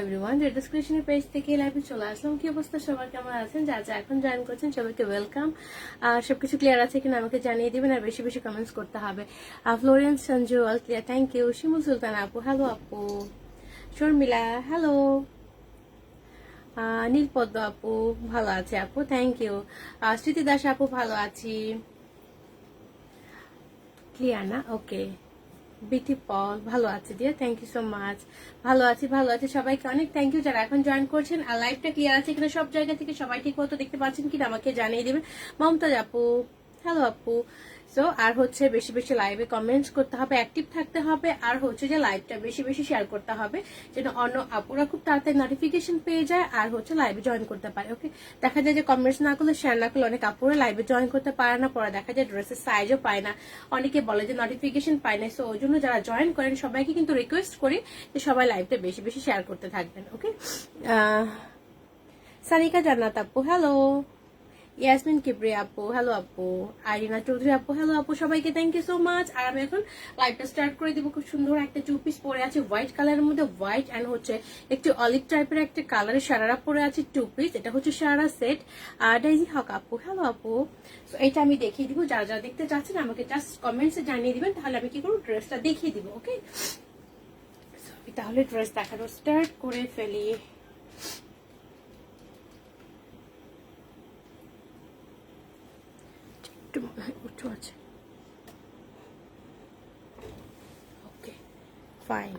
Everyone, reddish ক্রিয়েশনের page থেকে লাইভে চলে আসলাম। কি অবস্থা সবার, কেমন আছেন? যা যা এখন জয়েন করছেন সবাইকে ওয়েলকাম। আর সবকিছু ক্লিয়ার আছে কিনা আমাকে জানিয়ে দিবেন, আর বেশি বেশি কমেন্টস করতে হবে। Florence Sanju all clear, thank you. Shimul Sultan আপু হ্যালো আপু। শর্মিলা হ্যালো। নীলপদ্ম আপু ভালো আছে আপু, থ্যাংক ইউ। স্মৃতি দাস আপু ভালো আছি, ক্লিয়ার না? ওকে। বিটি পল ভালো আছে dear, thank you so much. ভালো আছি সবাইকে অনেক থ্যাংক ইউ যারা এখন জয়েন করছেন। আর লাইভটা ক্লিয়ার আছে কিনা সব জায়গা থেকে সবাই ঠিক মতো দেখতে পাচ্ছেন কিনা আমাকে জানিয়ে দিবেন। মমতাজ আপু হ্যালো আপু। সো আর হচ্ছে বেশি বেশি লাইভে কমেন্টস করতে হবে, অ্যাক্টিভ থাকতে হবে, আর হচ্ছে যে লাইভটা বেশি বেশি শেয়ার করতে হবে যেন অন্য আপুরা খুব তাড়াতাড়ি নোটিফিকেশন পেয়ে যায় আর হচ্ছে লাইভে জয়েন করতে পারে। ওকে, দেখা যায় যে কমেন্টস না করলে শেয়ার না করলে অনেক আপুরা লাইভে জয়েন করতে পারে না, পরে দেখা যায় ড্রেসের সাইজও পায় না, অনেকে বলে যে নোটিফিকেশন পায় না। সো ওই জন্য যারা জয়েন করেন সবাইকে কিন্তু রিকোয়েস্ট করি যে সবাই লাইভটা বেশি বেশি শেয়ার করতে থাকবেন। ওকে, সানিকা জান্নাত আপু হ্যালো। ইয়াসমিন কিবরি আপু হ্যালো আপু। আইরিনা চৌধুরী আপু হ্যালো আপু। সবাইকে থ্যাংক ইউ সো মাচ। আর আমি এখন লাইভটা স্টার্ট করে দিব। খুব সুন্দর একটা টু পিস পরে আছে হোয়াইট কালারের মধ্যে, হোয়াইট অ্যান্ড হচ্ছে একটু অলিভ টাইপের একটা কালারের সারারা পরে আছে টু পিস। এটা হচ্ছে সারা সেট। আর ডাইজি হক আপু হ্যালো আপু। সো এটা আমি দেখিয়ে দিব, যারা যারা দেখতে চাচ্ছেন আমাকে জাস্ট কমেন্টসে জানিয়ে দিবেন, তাহলে আমি কি করবো ড্রেসটা দেখিয়ে দিব। ওকে, তাহলে ড্রেস দেখানো স্টার্ট করে ফেলি। উঁচু আছে, ওকে ফাইন।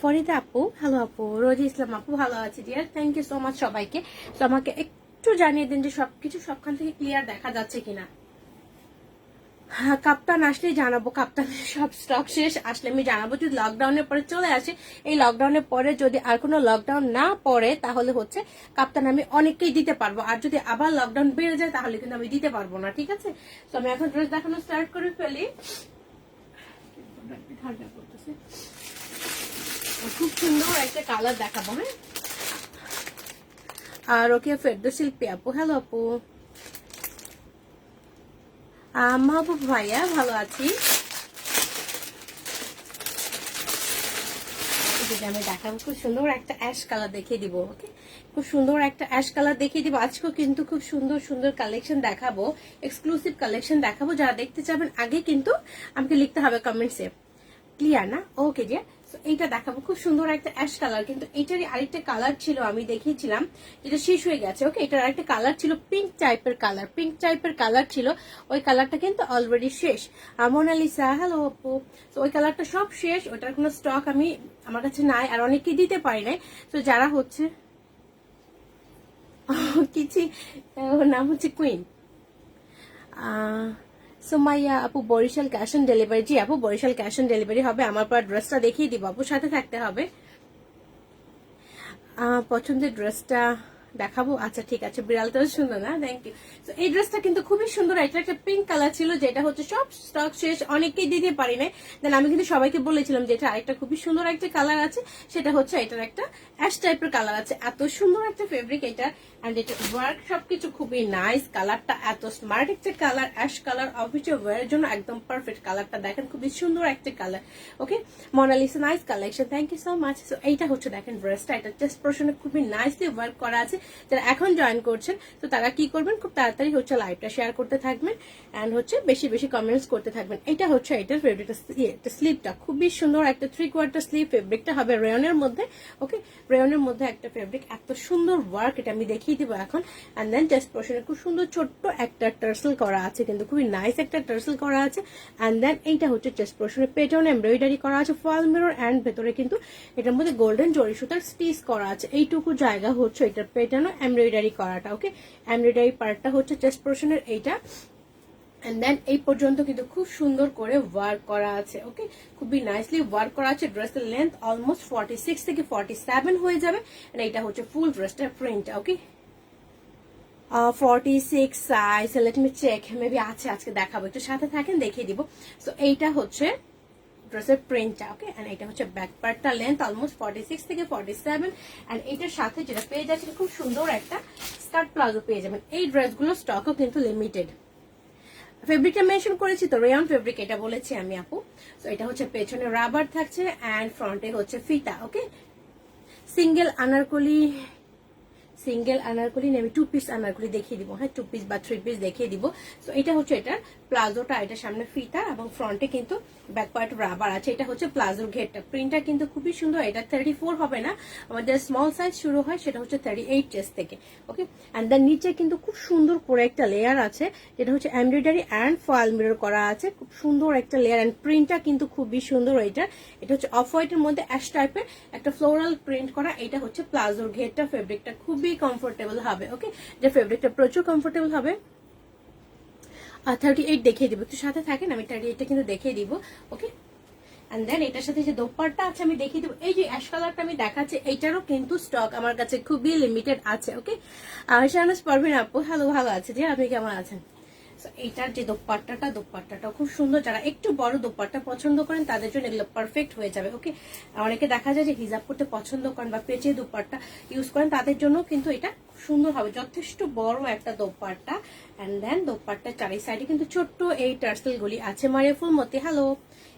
ফরিদা আপু হ্যালো আপু। রোজি ইসলাম আপু ভালো আছে dear, thank you so much সবাইকে। তো আমাকে একটু জানিয়ে দিন যে সবকিছু সবখান থেকে ক্লিয়ার দেখা যাচ্ছে কিনা। হ্যাঁ, কাপ্তান আসলেই জানাবো, কাপ্তানের সব স্টক শেষ, আসলে আমি জানাবো। যদি লকডাউনের পরে চলে আসে, এই লকডাউনের পরে যদি আর কোনো লকডাউন না পড়ে তাহলে হচ্ছে কাপ্তান আমি অনেককেই দিতে পারবো, আর যদি আবার লকডাউন বেড়ে যায় তাহলে কিন্তু আমি দিতে পারবো না, ঠিক আছে? তো আমি এখন ড্রেস দেখানো স্টার্ট করে ফেলি। খুব সুন্দর একটা কালার দেখাবো। হ্যাঁ, আর ওকে ফেরদৌস শিল্পী আপু হ্যালো আপু। মাহবুব ভাইয়া ভালো আছি। আমি দেখাবো খুব সুন্দর একটা অ্যাশ কালার দেখিয়ে দিব। ওকে, খুব সুন্দর একটা অ্যাশ কালার দেখিয়ে দিব। আজকেও কিন্তু খুব সুন্দর সুন্দর কালেকশন দেখাবো, এক্সক্লুসিভ কালেকশন দেখাবো। যারা দেখতে চাবেন আগে কিন্তু আমাকে লিখতে হবে কমেন্টসে, ক্লিয়ার না? ওকে যে এইটা দেখাবো, খুব সুন্দর একটা অ্যাশ কালার। কিন্তু এটারই আরেকটা কালার ছিল আমি দেখিয়েছিলাম, যেটা শেষ হয়ে গেছে। ওকে, এটার আরেকটা কালার ছিল পিঙ্ক টাইপের কালার, পিঙ্ক টাইপের কালার ছিল, ওই কালারটা কিন্তু অলরেডি শেষ। মোনালিসা হ্যালো আপু। তো ওই কালারটা সব শেষ, ওটার কোনো স্টক আমার কাছে নাই, আর অনেকে দিতে পারি নাই। তো যারা হচ্ছে কিছু, ওর নাম হচ্ছে কুইন। সুমাইয়া আপু বরিশাল ক্যাশ অন ডেলিভারি। জি আপু, বরিশাল ক্যাশ অন ডেলিভারি হবে। আমার পর ড্রেসটা দেখিয়ে দিব আপু, সাথে থাকতে হবে। পছন্দের ড্রেসটা দেখাবো, আচ্ছা ঠিক আছে। বিড়ালটাও সুন্দর না? Thank you. তো এই ড্রেসটা কিন্তু খুবই সুন্দর, এটা একটা পিঙ্ক কালার ছিল, যেটা হচ্ছে সব স্টক শেষ, অনেকেই দিতে পারি নাই। দেন আমি কিন্তু সবাইকে বলেছিলাম যে এটা আরেকটা খুবই সুন্দর একটা কালার আছে, সেটা হচ্ছে এটার একটা অ্যাশ টাইপের কালার আছে। এত সুন্দর একটা ফেব্রিক এটা, অ্যান্ড এটা ওয়ার্ক সবকিছু খুবই নাইস। কালারটা এত স্মার্ট একটা কালার, অ্যাশ কালার, অফিসে ওয়ারের জন্য একদম পারফেক্ট। কালারটা দেখেন খুবই সুন্দর একটা colour. Okay, Monalisa nice collection, thank you so much. So এইটা হচ্ছে দেখেন ড্রেসটা, এটা চেস্ট পোরশনে খুবই নাইসলি ওয়ার্ক করা আছে। যারা এখন জয়েন করছেন তো তারা কি করবেন, খুব তাড়াতাড়ি হচ্ছে লাইভটা শেয়ার করতে থাকবেন, অ্যান্ড হচ্ছে বেশি বেশি কমেন্টস করতে থাকবেন। এটা হচ্ছে এটার ফেব্রিক, স্লিপটা খুবই সুন্দর একটা 3/4 স্লিভ ফেব্রিকটা হবে রেয়নের মধ্যে। ওকে, রেয়নের মধ্যে একটা ফেব্রিক, এত সুন্দর ওয়ার্ক, এটা আমি দেখিয়ে দিব এখন। অ্যান্ড দেন চেস্ট পোরশনে খুব সুন্দর ছোট্ট একটা টার্সেল করা আছে, কিন্তু খুবই নাইস একটা টার্সেল করা আছে। অ্যান্ড দেন এইটা হচ্ছে চেস্ট পোরশনে পেটন এমব্রয়ডারি করা আছে, ফল মিরর, অ্যান্ড ভেতরে কিন্তু এটার মধ্যে গোল্ডেন জরি সুতার স্টিচ করা আছে। এইটুকু জায়গা হচ্ছে এটার পেটানো এমব্রয়ডারি করাটা। ওকে, এমব্রয়ডারি পার্টটা হচ্ছে চেস্ট পোরশনের এইটা, এন্ড দেন এই পর্যন্ত কিন্তু খুব সুন্দর করে ওয়ার্ক করা আছে। ওকে, খুবই নাইসলি ওয়ার্ক করা আছে। ড্রেসের লেন্থ অলমোস্ট 46 থেকে 47 হয়ে যাবে। এটা হচ্ছে ফুল ড্রেসটার প্রিন্টটা। Okay, 46 size, let me check, maybe আছে, আজকে দেখাবো, একটু সাথে থাকেন দেখিয়ে দিব। সো এইটা হচ্ছে ড্রেসের প্রিন্টটা। ওকে, এন্ড এটা হচ্ছে ব্যাক পার্টটা, লেন্থ অলমোস্ট 46 থেকে 47। এন্ড এটার সাথে যেটা পেয়ে যাচ্ছেন খুব সুন্দর একটা স্কার্ট প্লাজো পেয়ে যাবেন। এই ড্রেসগুলো স্টকও কিন্তু লিমিটেড। ফেব্রিকটা মেনশন করেছি তো, রেয়ন ফেব্রিক এটা বলেছি আমি আপু। তো এটা হচ্ছে পেছনে রাবার থাকছে, অ্যান্ড ফ্রন্টে হচ্ছে ফিতা। ওকে, সিঙ্গেল আনারকলি আমি 2 পিস আনারকলি দেখিয়ে দিব। হ্যাঁ, 2 পিস বা 3 পিস দেখিয়ে দিব। সো এটা হচ্ছে এটার প্লাজোটা, এটা সামনে ফিতা এবং ফ্রন্টে কিন্তু ব্যাক পার্ট রাবার আছে। এটা হচ্ছে প্লাজোর ঘেরটা, প্রিন্টটা কিন্তু খুবই সুন্দর। এটা 34 হবে না, আমাদের স্মল সাইজ শুরু হয়, সেটা হচ্ছে 38 চেস্ট থেকে। ওকে, অ্যান্ড দেন নিচে কিন্তু খুব সুন্দর করে একটা লেয়ার আছে, যেটা হচ্ছে এমব্রয়ডারি অ্যান্ড ফয়েল মিরর করা আছে। খুব সুন্দর একটা লেয়ার, অ্যান্ড প্রিন্টটা কিন্তু খুবই সুন্দর। এটা হচ্ছে অফ হোয়াইটের মধ্যে অ্যাশ টাইপের একটা ফ্লোরাল প্রিন্ট করা। এটা হচ্ছে প্লাজোর ঘেরটা। ফেব্রিকটা খুবই কমফোর্টেবল হবে। ওকে, যে ফেব্রিকটা প্রচুর কমফোর্টেবল হবে। 38 দেখিয়ে দিব, একটু সাথে থাকেন, আমি 38টা কিন্তু দেখিয়ে দিব। ওকে, এন্ড দেন এটার সাথে যে দোপাট্টা আছে আমি দেখিয়ে দেবো। এই যে অ্যাশ কালারটা আমি দেখাচ্ছি, এইটারও কিন্তু স্টক আমার কাছে খুবই লিমিটেড আছে। ওকে, শাহনাজ পারভিন আপু, হ্যালো, ভালো আছে যে, আপনি কেমন আছেন? এইটার যে দোপাট্টাটা খুব সুন্দর। যারা একটু বড় দোপাট্টা পছন্দ করেন তাদের জন্য এগুলো পারফেক্ট হয়ে যাবে। ওকে, অনেকে দেখা যায় যে হিজাব করতে পছন্দ করেন বা পেঁচে দোপাট্টা ইউজ করেন, তাদের জন্য কিন্তু এটা সুন্দর হবে। যথেষ্ট বড় একটা দোপাট্টা, এন্ড দেন দোপাট্টার চারি সাইডে কিন্তু ছোট্ট এই টার্সেল গুলি আছে। Maria Phulmati, hello.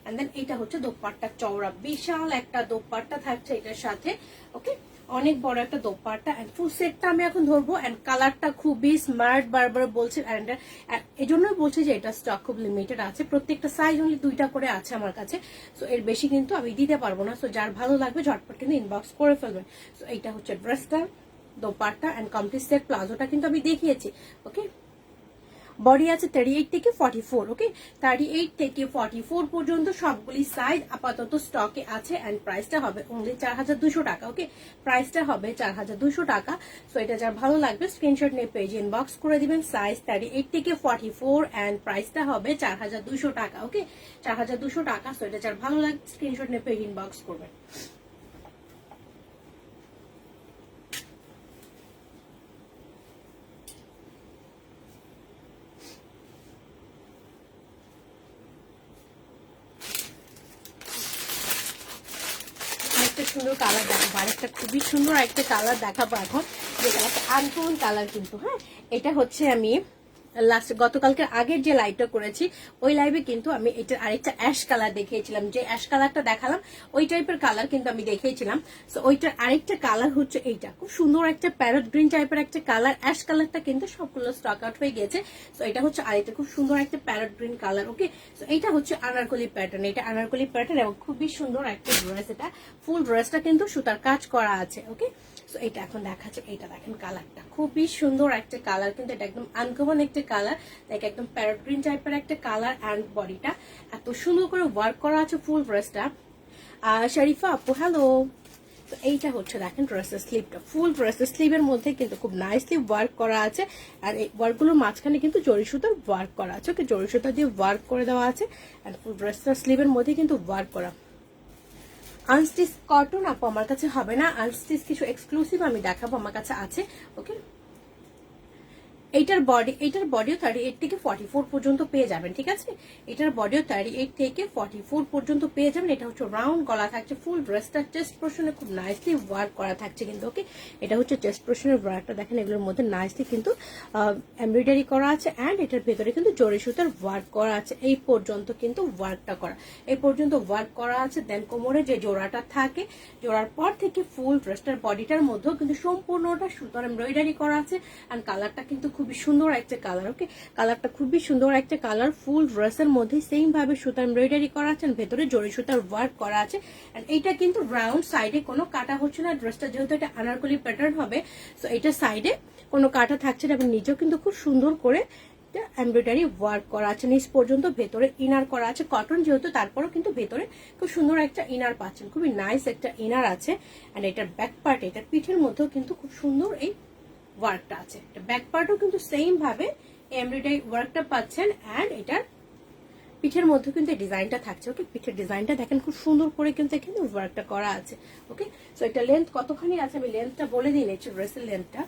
And then এটা হচ্ছে দোপাট্টা চওড়া, বিশাল একটা দোপাট্টা থাকছে এটার সাথে। ওকে, অনেক বড় একটা দোপাট্টা, এন্ড ফুল সেটটা আমি এখন ধরবো। এন্ড কালারটা খুবই স্মার্ট, বারবার বলছি, এন্ড এই জন্যই বলছি যে এটা স্টক খুব লিমিটেড আছে। প্রত্যেকটা সাইজ অনলি 2টা করে আছে আমার কাছে। সো এর বেশি কিন্তু আমি দিতে পারবো না। সো যার ভালো লাগবে ঝটপট কিন্তু ইনবক্স করে ফেলবেন। সো এইটা হচ্ছে ড্রেসটা, দোপাট্টা এন্ড কমপ্লিট সেট। প্লাজোটা কিন্তু আমি দেখিয়েছি। ওকে, বডি আছে 38 থেকে 44। ওকে, 38 থেকে 44 পর্যন্ত সবগুলি সাইজ আপাতত স্টকে আছে। এন্ড প্রাইসটা হবে অনলি 4200 টাকা। ওকে, প্রাইসটা হবে 4200 টাকা। সো এটা যার ভালো লাগবে স্ক্রিনশট নিয়ে পেজ ইনবক্স করে দিবেন। সাইজ 38 থেকে 44 এন্ড প্রাইসটা হবে 4200 টাকা। ওকে, 4200 টাকা। সো এটা যার ভালো লাগবে স্ক্রিনশট নিয়ে পেজ ইনবক্স করবেন। একটা সুন্দর কালার দেখাবো, আরেকটা খুবই সুন্দর একটা কালার দেখাবো এখন, যেটা একটা আনকমন কালার কিন্তু। হ্যাঁ, এটা হচ্ছে আমি লাস্ট গতকালকে আগের যে লাইভটা করেছি ওই লাইভে কিন্তু আমি এটার আরেকটা অ্যাশ কালার দেখিয়েছিলাম। যে অ্যাশ কালারটা দেখালাম ওই টাইপের কালার কিন্তু আমি দেখিয়েছিলাম। সো ওইটার আরেকটা কালার হচ্ছে এইটা, খুব সুন্দর একটা প্যারট গ্রিন টাইপের একটা কালার। অ্যাশ কালারটা কিন্তু সবগুলো স্টক আউট হয়ে গেছে। সো এটা হচ্ছে আরেকটা খুব সুন্দর একটা প্যারট গ্রিন কালার। ওকে, সো এইটা হচ্ছে আনারকলি প্যাটার্ন, এটা আনারকলি প্যাটার্ন এবং খুবই সুন্দর একটা ড্রেস। এটা ফুল ড্রেসটা কিন্তু সুতার কাজ করা আছে। ওকে, সো এটা এখন দেখাচ্ছে, এটা দেখেন কালারটা খুবই সুন্দর একটা কালার, কিন্তু এটা একদম আনকমন একটা কালার, লাইক একদম প্যারট গ্রিন টাইপের একটা কালার। অ্যান্ড বডিটা এত সুন্দর করে ওয়ার্ক করা আছে ফুল ড্রেসটা। শরীফা আপু, হ্যালো। তো এইটা হচ্ছে দেখেন ড্রেসের স্লিভটা, ফুল ড্রেসের স্লিভের মধ্যে কিন্তু খুব নাইসলি ওয়ার্ক করা আছে। আর এই ওয়ার্কগুলোর মাঝখানে কিন্তু জরি সুতার ওয়ার্ক করা আছে। ওকে, জরি সুতা দিয়ে ওয়ার্ক করে দেওয়া আছে। অ্যান্ড ফুল ড্রেসটার স্লিভের মধ্যে কিন্তু ওয়ার্ক করা। আনস্টিচ কটন আপু আমার কাছে হবে না, আনস্টিচ কিছু এক্সক্লুসিভ আমি দেখাবো, আমার কাছে আছে। ওকে, এইটার বডিও 38 থেকে 44 পর্যন্ত পেয়ে যাবেন। ঠিক আছে, এটার বডিও 38 থেকে 44 পর্যন্ত পেয়ে যাবেন। এটা হচ্ছে রাউন্ড গলা থাকছে। ফুল ড্রেসটা চেস্ট পোর্শনে খুব নাইসলি ওয়ার্ক করা থাকছে কিন্তু। ওকে, এটা হচ্ছে চেস্ট পোর্শনের ওয়ার্কটা দেখেন, এগুলোর মধ্যে নাইসলি কিন্তু এমব্রয়ডারি করা আছে। অ্যান্ড এটার ভেতরে কিন্তু জরি সুতার ওয়ার্ক করা আছে। এই পর্যন্ত কিন্তু ওয়ার্কটা করা, এই পর্যন্ত ওয়ার্ক করা আছে। দেন কোমরে যে জোড়াটা থাকে, জোড়ার পর থেকে ফুল ড্রেসটার বডিটার মধ্যেও কিন্তু সম্পূর্ণটা সুতার এমব্রয়ডারি করা আছে। অ্যান্ড কালারটা কিন্তু খুবই সুন্দর একটা কালার। ওকে, কালারটা খুবই সুন্দর একটা কালার। ফুল ড্রেসের মধ্যে সেম ভাবে সুতার এমব্রয়ডারি করা আছে, ভেতরে জরি সুতার ওয়ার্ক করা আছে। এন্ড এইটা কিন্তু রাউন্ড, সাইডে কোনো কাটা হচ্ছে না। ড্রেসটা যেহেতু এটা আনারকলি প্যাটার্ন হবে, সো এটা সাইডে কোনো কাটা থাকছে না। এবং নিচেও কিন্তু খুব সুন্দর করে এমব্রয়ডারি ওয়ার্ক করা আছে নিচ পর্যন্ত। ভেতরে ইনার করা আছে, কটন যেহেতু তারপরও কিন্তু ভেতরে খুব সুন্দর একটা ইনার পাচ্ছেন, খুবই নাইস একটা ইনার আছে। এন্ড এটার ব্যাক পার্ট, এটার পিঠের মধ্যেও কিন্তু খুব সুন্দর এই ওয়ার্কটা আছে। ব্যাক পার্টও কিন্তু সেম ভাবে এমব্রয়ডারি ওয়ার্কটা পাচ্ছেন। অ্যান্ড এটার পিঠের মধ্যে কিন্তু এই ডিজাইনটা থাকছে। ওকে, পিঠের ডিজাইনটা দেখেন খুব সুন্দর করে কিন্তু এখানে ওয়ার্কটা করা আছে। ওকে, সো এটা লেন্থ কতখানি আছে আমি লেন্থটা বলে দিই নিচ্ছি। ড্রেসের লেন্থটা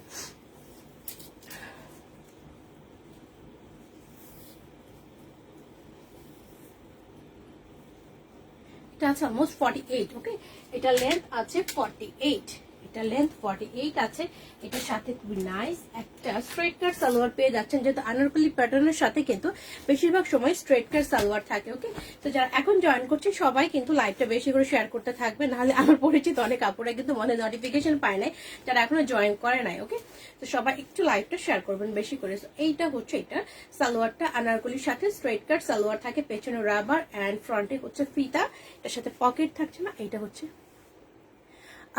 এটা আছে অলমোস্ট 48। ওকে, এটা লেন্থ আছে 48। এটা লেন্থ 48 আছে। এটার সাথে খুবই নাইস একটা স্ট্রেট কাট সালোয়ার পেয়ে যাচ্ছেন, যেহেতু আনারকলি প্যাটার্নের সাথে কিন্তু বেশিরভাগ সময় স্ট্রেট কাট সালোয়ার থাকে। ওকে, তো যারা এখন জয়েন করছে সবাই কিন্তু লাইভটা বেশি করে শেয়ার করতে থাকবে, নাহলে আমার পরিচিত অনেক আপুরা কিন্তু মনে নোটিফিকেশন পায় নাই, যারা এখনো জয়েন করে নাই। ওকে, তো সবাই একটু লাইভটা শেয়ার করবেন বেশি করে। এইটা হচ্ছে এটা সালোয়ারটা আনারকলির সাথে স্ট্রেট কাট সালোয়ার থাকে, পেছনে রাবার এন্ড ফ্রন্টে হচ্ছে ফিতা, এটার সাথে পকেট থাকছে না। এইটা হচ্ছে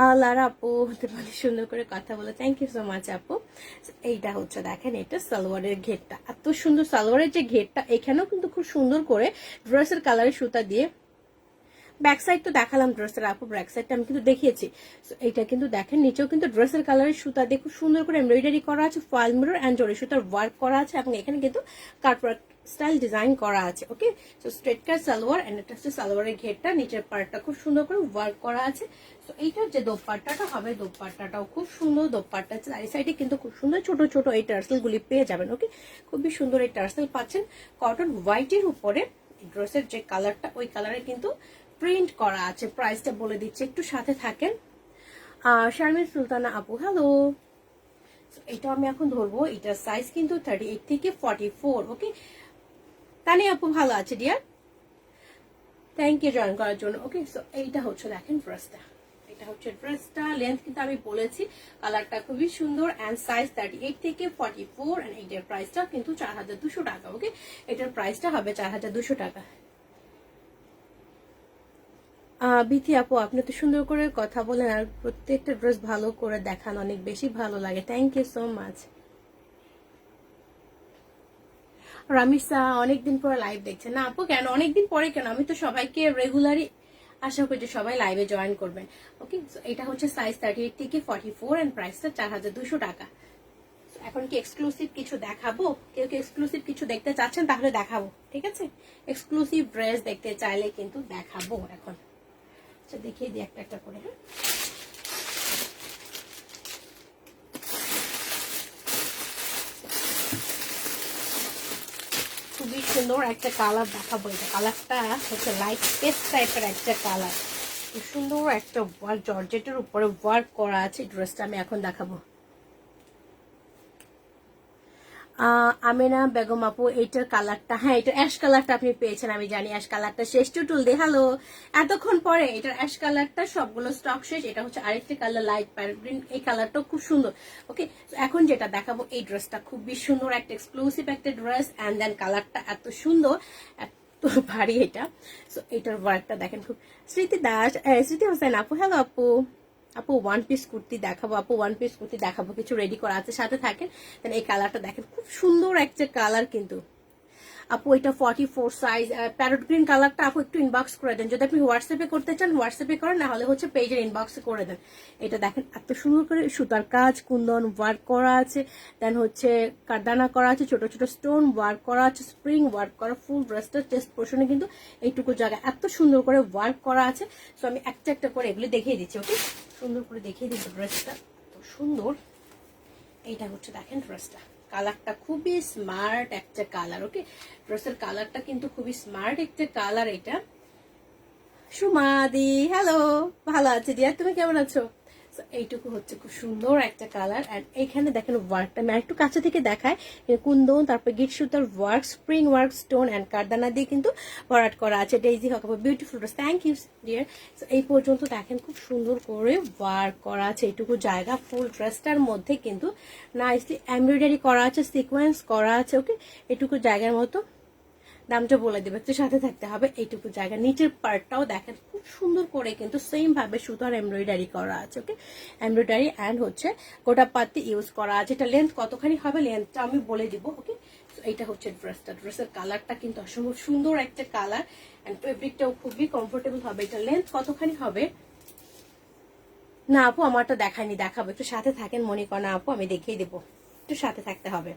আলার আপু মানে সুন্দর করে কথা বলে, থ্যাংক ইউ সো মাচ আপু। এইটা হচ্ছে দেখেন এটা সালোয়ারের ঘেরটা, এত সুন্দর সালোয়ারের যে ঘেরটা, এখানেও কিন্তু খুব সুন্দর করে ড্রেসের কালারের সুতা দিয়ে। ব্যাক সাইড তো দেখালাম ড্রেসের আপু, ব্যাক সাইডটা আমি কিন্তু দেখিয়েছি। এইটা কিন্তু দেখেন নিচেও কিন্তু ড্রেসের কালারের সুতা দিয়ে খুব সুন্দর করে এমব্রয়ডারি করা আছে, ফয়েল মিরর এন্ড জরি সুতার ওয়ার্ক করা আছে, এবং এখানে কিন্তু কাটওয়ার্ক স্টাইল ডিজাইন করা আছে। Okay, so straight cut salwar and এটা হচ্ছে সালোয়ারের ঘেরটা, নিচের পার্টটা খুব সুন্দর করে ওয়ার্ক করা আছে। তো এইটার যে দোপাট্টাটা হবে, দোপাট্টাটাও খুব সুন্দর, দোপাট্টা চারি সাইডে কিন্তু খুব সুন্দর ছোট ছোট এই টার্সেল গুলি পেয়ে যাবেন। ওকে, খুবই সুন্দর এই টার্সেল পাচ্ছেন কটন হোয়াইটের উপরে। ড্রেসের যে কালারটা ওই কালারে কিন্তু প্রিন্ট করা আছে। প্রাইসটা বলে দিচ্ছি, একটু সাথে থাকেন। শারমিন সুলতানা আপু হ্যালো, এটা আমি এখন ধরবো। এটার সাইজ কিন্তু 38 থেকে 44। ওকে, তানি আপু ভালো আছে ডিয়ার, থ্যাংক ইউ জয়েন করার জন্য। ওকে, সো এইটা হচ্ছে দেখেন ড্রেসটা, এটা হচ্ছে ড্রেসটা। লেন্থ কিন্তু আমি বলেছি, কালারটা খুবই সুন্দর এন্ড সাইজ 38 থেকে 44 এন্ড এটার প্রাইসটা কিন্তু 4200 টাকা। ওকে, এটার প্রাইসটা হবে 4200 টাকা। বিথি আপু আপনি তো সুন্দর করে কথা বলেন আর প্রত্যেকটা ড্রেস ভালো করে দেখান, অনেক বেশি ভালো লাগে, thank you so much. Ramisa অনেকদিন পরে লাইভ দেখছেন না আপু? কেন অনেকদিন পরে কেন, আমি তো সবাইকে রেগুলারই আশা করি যে সবাই লাইভে জয়েন করবেন। ওকে, এটা হচ্ছে সাইজ 38 থেকে 44 এন্ড প্রাইসটা 4200 টাকা। এখন কি এক্সক্লুসিভ কিছু দেখাবো? কেউ কি এক্সক্লুসিভ কিছু দেখতে চাচ্ছেন তাহলে দেখাবো, ঠিক আছে? এক্সক্লুসিভ ড্রেস দেখতে চাইলে কিন্তু দেখাবো এখন। আচ্ছা দেখিয়ে দিই একটা একটা করে। হ্যাঁ, খুবই সুন্দর একটা কালার দেখাবো। এটা কালারটা হচ্ছে লাইট পেস্ট টাইপের একটা কালার, খুব সুন্দর একটা ওয়ার্ক জর্জেটের উপরে ওয়ার্ক করা আছে। ড্রেসটা আমি এখন দেখাবো। আমেনা বেগম আপু এইটার কালারটা, হ্যাঁ এটা অ্যাশ কালারটা আপনি পেয়েছেন, আমি জানি অ্যাশ কালারটা শেষ। টুটুল দে হ্যালো, এতক্ষণ পরে এটার অ্যাশ কালারটা সবগুলো স্টক শেষ। এটা হচ্ছে আরেকটা কালার লাইট প্যারেট গ্রিন, এই কালারটাও খুব সুন্দর। ওকে, এখন যেটা দেখাবো এই ড্রেসটা খুবই সুন্দর একটা এক্সক্লুসিভ একটা ড্রেস এন্ড দেন কালারটা এত সুন্দর, এত ভারী এটা। সো এটার ওয়ার্কটা দেখেন খুব। স্মৃতি দাস, স্মৃতি হোসেন আপু হ্যালো আপু। আপু ওয়ান পিস কুর্তি দেখাবো, আপু ওয়ান পিস কুর্তি দেখাবো, কিছু রেডি করা আছে, সাথে থাকেন। দেন এই কালারটা দেখেন খুব সুন্দর একটা কালার কিন্তু আপু, এটা 44 সাইজ প্যারট গ্রিন কালারটা। আপু একটু ইনবক্স করে দেন, যদি আপনি হোয়াটসঅ্যাপে করতে চান হোয়াটসঅ্যাপে করেন, না হলে হচ্ছে পেজের ইনবক্সে করে দেন। এটা দেখেন এত সুন্দর করে সুতার কাজ, কুন্দন ওয়ার্ক করা আছে, দেন হচ্ছে কারদানা করা আছে, ছোট ছোট স্টোন ওয়ার্ক করা আছে, স্প্রিং ওয়ার্ক করা। ফুল ড্রেসটা চেস্ট পোর্শনে কিন্তু এইটুকু জায়গা এত সুন্দর করে ওয়ার্ক করা আছে। সো আমি একটা একটা করে এগুলি দেখিয়ে দিচ্ছি। ওকে, সুন্দর করে দেখিয়ে দিচ্ছি ড্রেসটা, এত সুন্দর। এইটা হচ্ছে দেখেন ড্রেসটা, কালারটা খুবই স্মার্ট একটা কালার। ওকে, ড্রেসের কালারটা কিন্তু খুবই স্মার্ট একটা কালার। এটা সুমাদি হ্যালো, ভালো আছে দিয়া, তুমি কেমন আছো? এইটুকু হচ্ছে খুব সুন্দর একটা কালার। এন্ড এখানে দেখেন ওয়ার্কটা আমি একটু কাছে থেকে দেখাই, কুন্দন, তারপর গিট সুতার work, spring work, stone and কারদানা দিয়ে কিন্তু ভরাট করা আছে। Daisy Haque beautiful dress, thank you dear. এই পর্যন্ত দেখেন খুব সুন্দর করে ওয়ার্ক করা আছে এইটুকু জায়গা। ফুল ড্রেসটার মধ্যে কিন্তু নাইসলি এমব্রয়ডারি করা আছে, সিকোয়েন্স করা আছে। ওকে, এটুকু জায়গার মতো দামটা বলে দেবে, একটু সাথে থাকতে হবে। এইটুকু জায়গা নিচের পার্টটাও দেখেন খুব সুন্দর করে কিন্তু সেম ভাবে সুতার এমব্রয়ডারি করা আছে। ওকে, এমব্রয়ডারি এন্ড হচ্ছে গোটা পাতি ইউজ করা আছে। এটা লেন্থ কতখানি হবে লেন্থটা আমি বলে দিব। ওকে, এইটা হচ্ছে ড্রেসটা, ড্রেসের কালারটা কিন্তু অসম্ভব সুন্দর একটা কালার এন্ড ফেব্রিকটাও খুবই কমফোর্টেবল হবে। এটা লেন্থ কতখানি হবে না আপু আমারটা দেখায়নি, দেখাবো, একটু সাথে থাকেন মনিকণা আপু, আমি দেখিয়ে দেবো, একটু সাথে থাকতে হবে।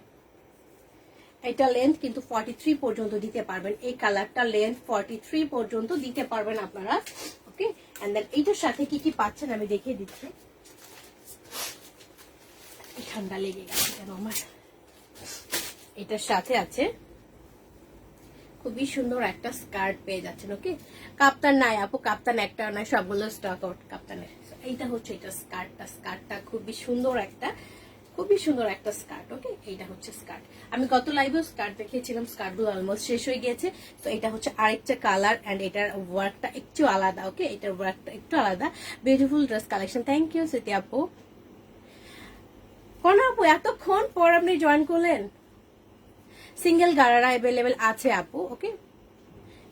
এটা লেন্থ কিন্তু 43 পর্যন্ত দিতে পারবেন, এই কালারটা লেন্থ 43 পর্যন্ত দিতে পারবেন আপনারা। ওকে, এন্ড দেন এইটার সাথে কি কি পাচ্ছেন আমি দেখিয়ে দিচ্ছি। ঠান্ডা লেগে গেছে কেন আমার। এটার সাথে আছে খুবই সুন্দর একটা স্কার্ট পেয়ে যাচ্ছেন। ওকে, কাপ্তান নাই আপু, কাপ্তান একটা নাই, সবগুলো স্টক আউট কাপ্তানের। এইটা হচ্ছে এটা স্কার্টটা খুবই সুন্দর একটা, খুবই সুন্দর একটা স্কার্ট। ওকে, এইটা হচ্ছে স্কার্ট। আমি গত লাইভেও স্কার্ট দেখিয়েছিলাম, স্কার্ট গুলো অলমোস্ট শেষ হয়ে গিয়েছে। তো এটা হচ্ছে আরেকটা কালার এন্ড এটার ওয়ার্কটা একটু আলাদা। ওকে, এটার ওয়ার্কটা একটু আলাদা। Beautiful dress collection. Thank you সিটি আপু। কোন আপু এতক্ষণ পর আপনি জয়েন করলেন? সিঙ্গেল গারারা অ্যাভেলেবেল আছে আপু। ওকে,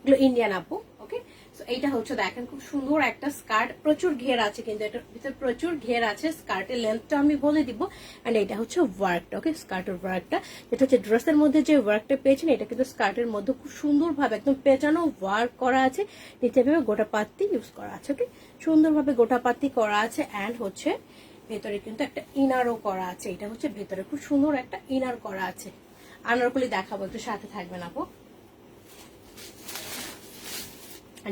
এগুলো ইন্ডিয়ান আপু। ওকে, সো এইটা হচ্ছে দেখেন খুব সুন্দর একটা স্কার্ট, প্রচুর ঘের আছে কিন্তু এটার ভিতরে প্রচুর ঘের আছে। স্কার্টের লেন্থটা আমি বলে দিব এন্ড এটা হচ্ছে ওয়ার্কটা। ওকে, স্কার্টের ওয়ার্কটা এটা হচ্ছে ড্রেসের মধ্যে যে ওয়ার্কটা পেয়েছেন এটা কিন্তু স্কার্টের মধ্যে খুব সুন্দরভাবে একদম পেঁচানো ওয়ার্ক করা আছে। নিচে ভাবে গোটা পাত্তি ইউজ করা আছে। ওকে, সুন্দরভাবে গোটা পাত্তি করা আছে এন্ড হচ্ছে ভেতরে কিন্তু একটা ইনারও করা আছে। এটা হচ্ছে ভেতরে খুব সুন্দর একটা ইনার করা আছে। আনারকলি দেখাবো, একটু সাথে থাকবেন আপু।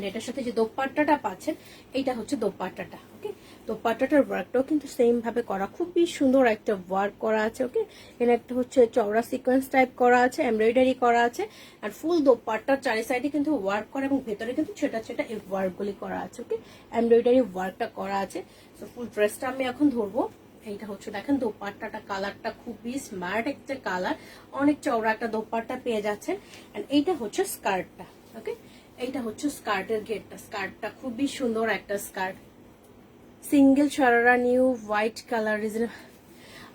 এটার সাথে যে দোপাট্টাটা পাচ্ছেন এইটা হচ্ছে দোপাট্টাটা। ওকে, দোপাট্টাটার ওয়ার্কটাও কিন্তু সেম ভাবে করা, খুবই সুন্দর একটা ওয়ার্ক করা আছে। ওকে, এখানে একটা হচ্ছে চওড়া সিকোয়েন্স টাইপ করা আছে, এমব্রয়ডারি করা আছে আর ফুল দোপাট্টার চারি সাইডে কিন্তু ওয়ার্ক করা এবং ভেতরে কিন্তু ছোটা ছোটা এই ওয়ার্কগুলি করা আছে। ওকে, এমব্রয়ডারি ওয়ার্কটা করা আছে। সো ফুল ড্রেসটা আমি এখন ধরবো। এইটা হচ্ছে দেখেন দোপাট্টাটা, কালারটা খুবই স্মার্ট একটা কালার, অনেক চওড়া একটা দোপাট্টা পেয়ে যাচ্ছেন এন্ড এইটা হচ্ছে স্কার্টটা। ওকে, এইটা হচ্ছে স্কার্টের গেটটা। স্কার্টটা খুবই সুন্দর একটা skirt. Single sharara new white colour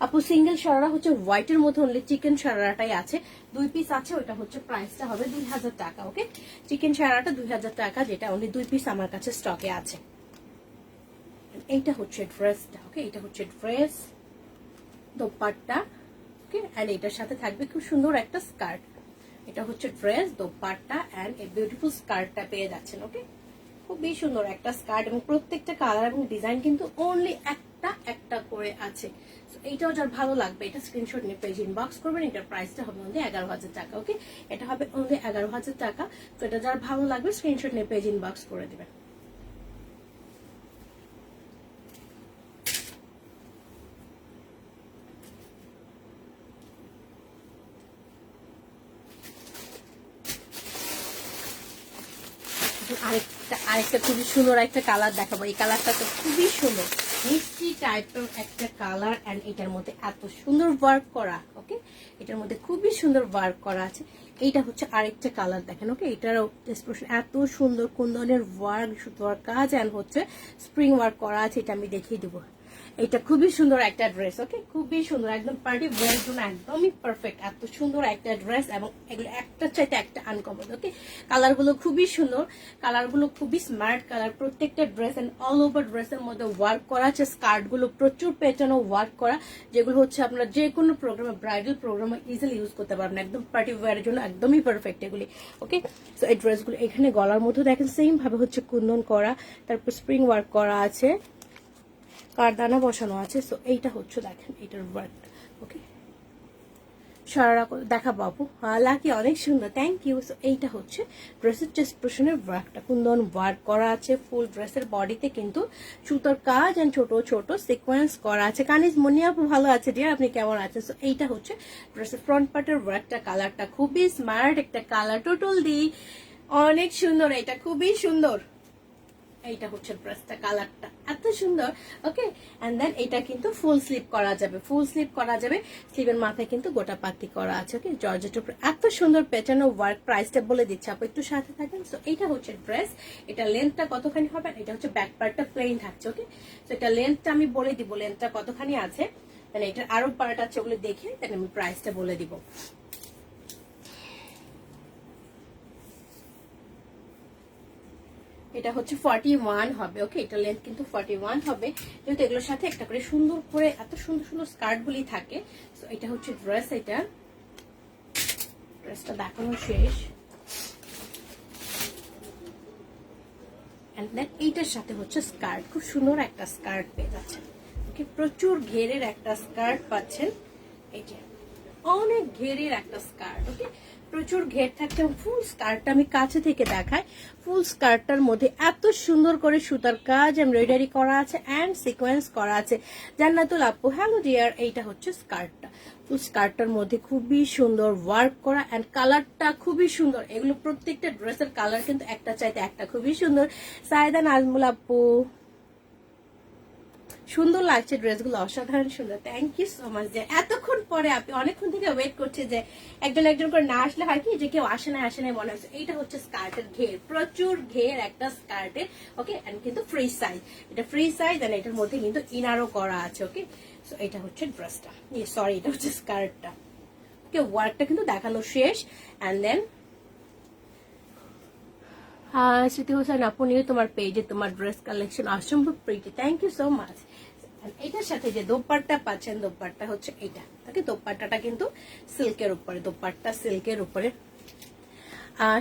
আপু, সিঙ্গেল শরারা হচ্ছে হোয়াইটের মধ্যে অনলি চিকেন শরারাটাই আছে, 2 পিস আছে। ওইটা হচ্ছে প্রাইসটা হবে 2000 টাকা। ওকে, চিকেন শরারাটা 2000 টাকা, যেটা অনলি 2 পিস আমার কাছে স্টকে আছে। এইটা হচ্ছে ড্রেসটা। ওকে, এটা হচ্ছে ড্রেস, দোপাট্টা। ওকে, এন্ড এটার সাথে থাকবে খুব সুন্দর একটা স্কার্ট। এটা হচ্ছে ড্রেস, দোপাট্টা এন্ড এই বিউটিফুল স্কার্টটা পেয়ে যাচ্ছেন। ওকে, খুবই সুন্দর একটা স্কার্ট এবং প্রত্যেকটা কালার এবং ডিজাইন কিন্তু অনলি একটা একটা করে আছে। এইটাও যার ভালো লাগবে এটা স্ক্রিনশট নিয়ে পেজ ইনবক্স করবেন। এটার প্রাইসটা হবে অনলি 11000 টাকা। ওকে, এটা হবে অনলি 11000 টাকা। তো এটা যার ভালো লাগবে স্ক্রিনশট নিয়ে পেজ ইনবক্স করে দিবেন। আরেকটা খুবই সুন্দর একটা কালার দেখাবো। এই কালারটা তো খুবই সুন্দর, মিষ্টি টাইপের একটা কালার এন্ড এটার মধ্যে এত সুন্দর ওয়ার্ক করা। ওকে, এটার মধ্যে খুবই সুন্দর ওয়ার্ক করা আছে। এইটা হচ্ছে আরেকটা কালার দেখেন। ওকে, এটারও এক্সপ্রেশন এত সুন্দর, কুন্দনের ওয়ার্ক সুতোর কাজ এন্ড হচ্ছে স্প্রিং ওয়ার্ক করা আছে। এটা আমি দেখিয়ে দেবো। এটা খুবই সুন্দর একটা ড্রেস। ওকে, খুবই সুন্দর, একদম পার্টি ওয়্যারের জন্য একদমই পারফেক্ট। এত সুন্দর একটা ড্রেস এবং এগুলো একটা চাইতে একটা আনকমন। ওকে, কালারগুলো খুবই সুন্দর, কালারগুলো খুবই স্মার্ট কালার। প্রত্যেকটা ড্রেস এন্ড অল ওভার ড্রেসের মধ্যে ওয়ার্ক করা আছে। স্কার্টগুলো প্রচুর পেটানো ওয়ার্ক করা, যেগুলো হচ্ছে আপনারা যে কোনো প্রোগ্রামে, ব্রাইডাল প্রোগ্রামে ইজিলি ইউজ করতে পারবেন। একদম পার্টি ওয়্যারের জন্য একদমই পারফেক্ট এগুলি। ওকে, সো এই ড্রেসগুলো এখানে গলার মধ্যে দেখেন সেম ভাবে হচ্ছে কুন্দন করা, তারপর স্প্রিং ওয়ার্ক করা আছে, কারদানা বসানো আছে। সো এইটা হচ্ছে দেখেন এটার ওয়ার্ক। ওকে, সারা দেখা বাবু লাকি অনেক সুন্দর, থ্যাংক ইউ। সো এইটা হচ্ছে ড্রেসের চেস্ট পোর্শনের ওয়ার্কটা, কুন্দন ওয়ার্ক করা আছে। ফুল ড্রেসের বডিতে কিন্তু সুতোর কাজ এন্ড ছোট ছোট সিকোয়েন্স করা আছে। কানিজ মনি আপু ভালো আছে ডিয়ার, আপনি কেমন আছেন? সো এইটা হচ্ছে ড্রেসের ফ্রন্ট পার্টের ওয়ার্কটা। কালারটা খুবই স্মার্ট একটা কালার, টোটাল দি অনেক সুন্দর, এটা খুবই সুন্দর। এইটা হচ্ছে ড্রেসটা, কালারটা এত সুন্দর। ওকে, এন্ড দেন এটা কিন্তু ফুল স্লিভ করা যাবে, ফুল স্লিভ করা যাবে। স্লিভের মাথায় কিন্তু গোটা পাতি করা আছে। ওকে, জর্জেটের উপর এত সুন্দর পেটানো ওয়ার্ক। প্রাইসটা বলে দিচ্ছি আপু, একটু সাথে থাকবেন। সো এইটা হচ্ছে ড্রেস, এটা লেন্থটা কতখানি হবে? এটা হচ্ছে ব্যাক পার্টটা প্লেন থাকছে। ওকে, সো এটা লেন্থটা আমি বলে দিব, লেন্থটা কতখানি আছে। তাহলে এটার আরো পার্ট আছে, ওগুলো দেখে তাহলে আমি প্রাইসটা বলে দিব। এটা হচ্ছে 41 হবে। ওকে, এটা লেন্থ কিন্তু 41 হবে, যেহেতু এগুলোর সাথে একটা করে সুন্দর করে এত সুন্দর সুন্দর স্কার্ট গুলি থাকে। সো এটা হচ্ছে ড্রেস, এটা ড্রেসটা দেখানো শেষ। এন্ড দেন এইটার সাথে হচ্ছে স্কার্ট, খুব সুন্দর একটা স্কার্ট পেয়ে যাচ্ছেন। ওকে, প্রচুর ঘেরের একটা স্কার্ট পাচ্ছেন। এই যে অনেক ঘেরের একটা স্কার্ট। ওকে, প্রচুর ঘের থাকছে। ফুল স্কার্টটা আমি কাছে থেকে দেখাই। ফুল স্কার্টটার মধ্যে এত সুন্দর করে সুতার কাজ এমব্রয়ডারি করা আছে অ্যান্ড সিকোয়েন্স করা আছে। জান্নাতুল আপু হ্যালো ডিয়ার, এইটা হচ্ছে স্কার্টটা। ফুল স্কার্টটার মধ্যে খুবই সুন্দর ওয়ার্ক করা অ্যান্ড কালারটা খুবই সুন্দর। এগুলো প্রত্যেকটা ড্রেসের কালার কিন্তু একটা চাইতে একটা খুবই সুন্দর। সায়দা নাজমুল আপু, সুন্দর লাগছে ড্রেসগুলো, অসাধারণ সুন্দর। Thank you so much. যে এতক্ষণ পরে আপনি অনেকক্ষণ থেকে ওয়েট করছে যে একজন একজন করে না আসলে হয় কি যে কেউ আসে না মনে হচ্ছে। এইটা হচ্ছে স্কার্টের ঘের, প্রচুর ঘের একটা স্কার্টের। ওকে, এন্ড কিন্তু ফ্রি সাইজ, এটা ফ্রি সাইজ এন্ড এটার মধ্যে কিন্তু ইনারও করা আছে। ওকে, সো এটা হচ্ছে ড্রেসটা, সরি এটা হচ্ছে স্কার্টটা। ওকে, ওয়ার্কটা কিন্তু দেখানো শেষ। এন্ড দেন স্মৃতি হোসেন আপু, নিয়ে তোমার পেজে তোমার ড্রেস কালেকশন অসম্ভব pretty, thank you so much. এটার সাথে যে দোপাট্টা পাচ্ছেন, দোপাট্টা হচ্ছে এটা। ওকে, দোপাট্টাটা কিন্তু সিল্কের উপরে, দোপাট্টা সিল্কের উপরে।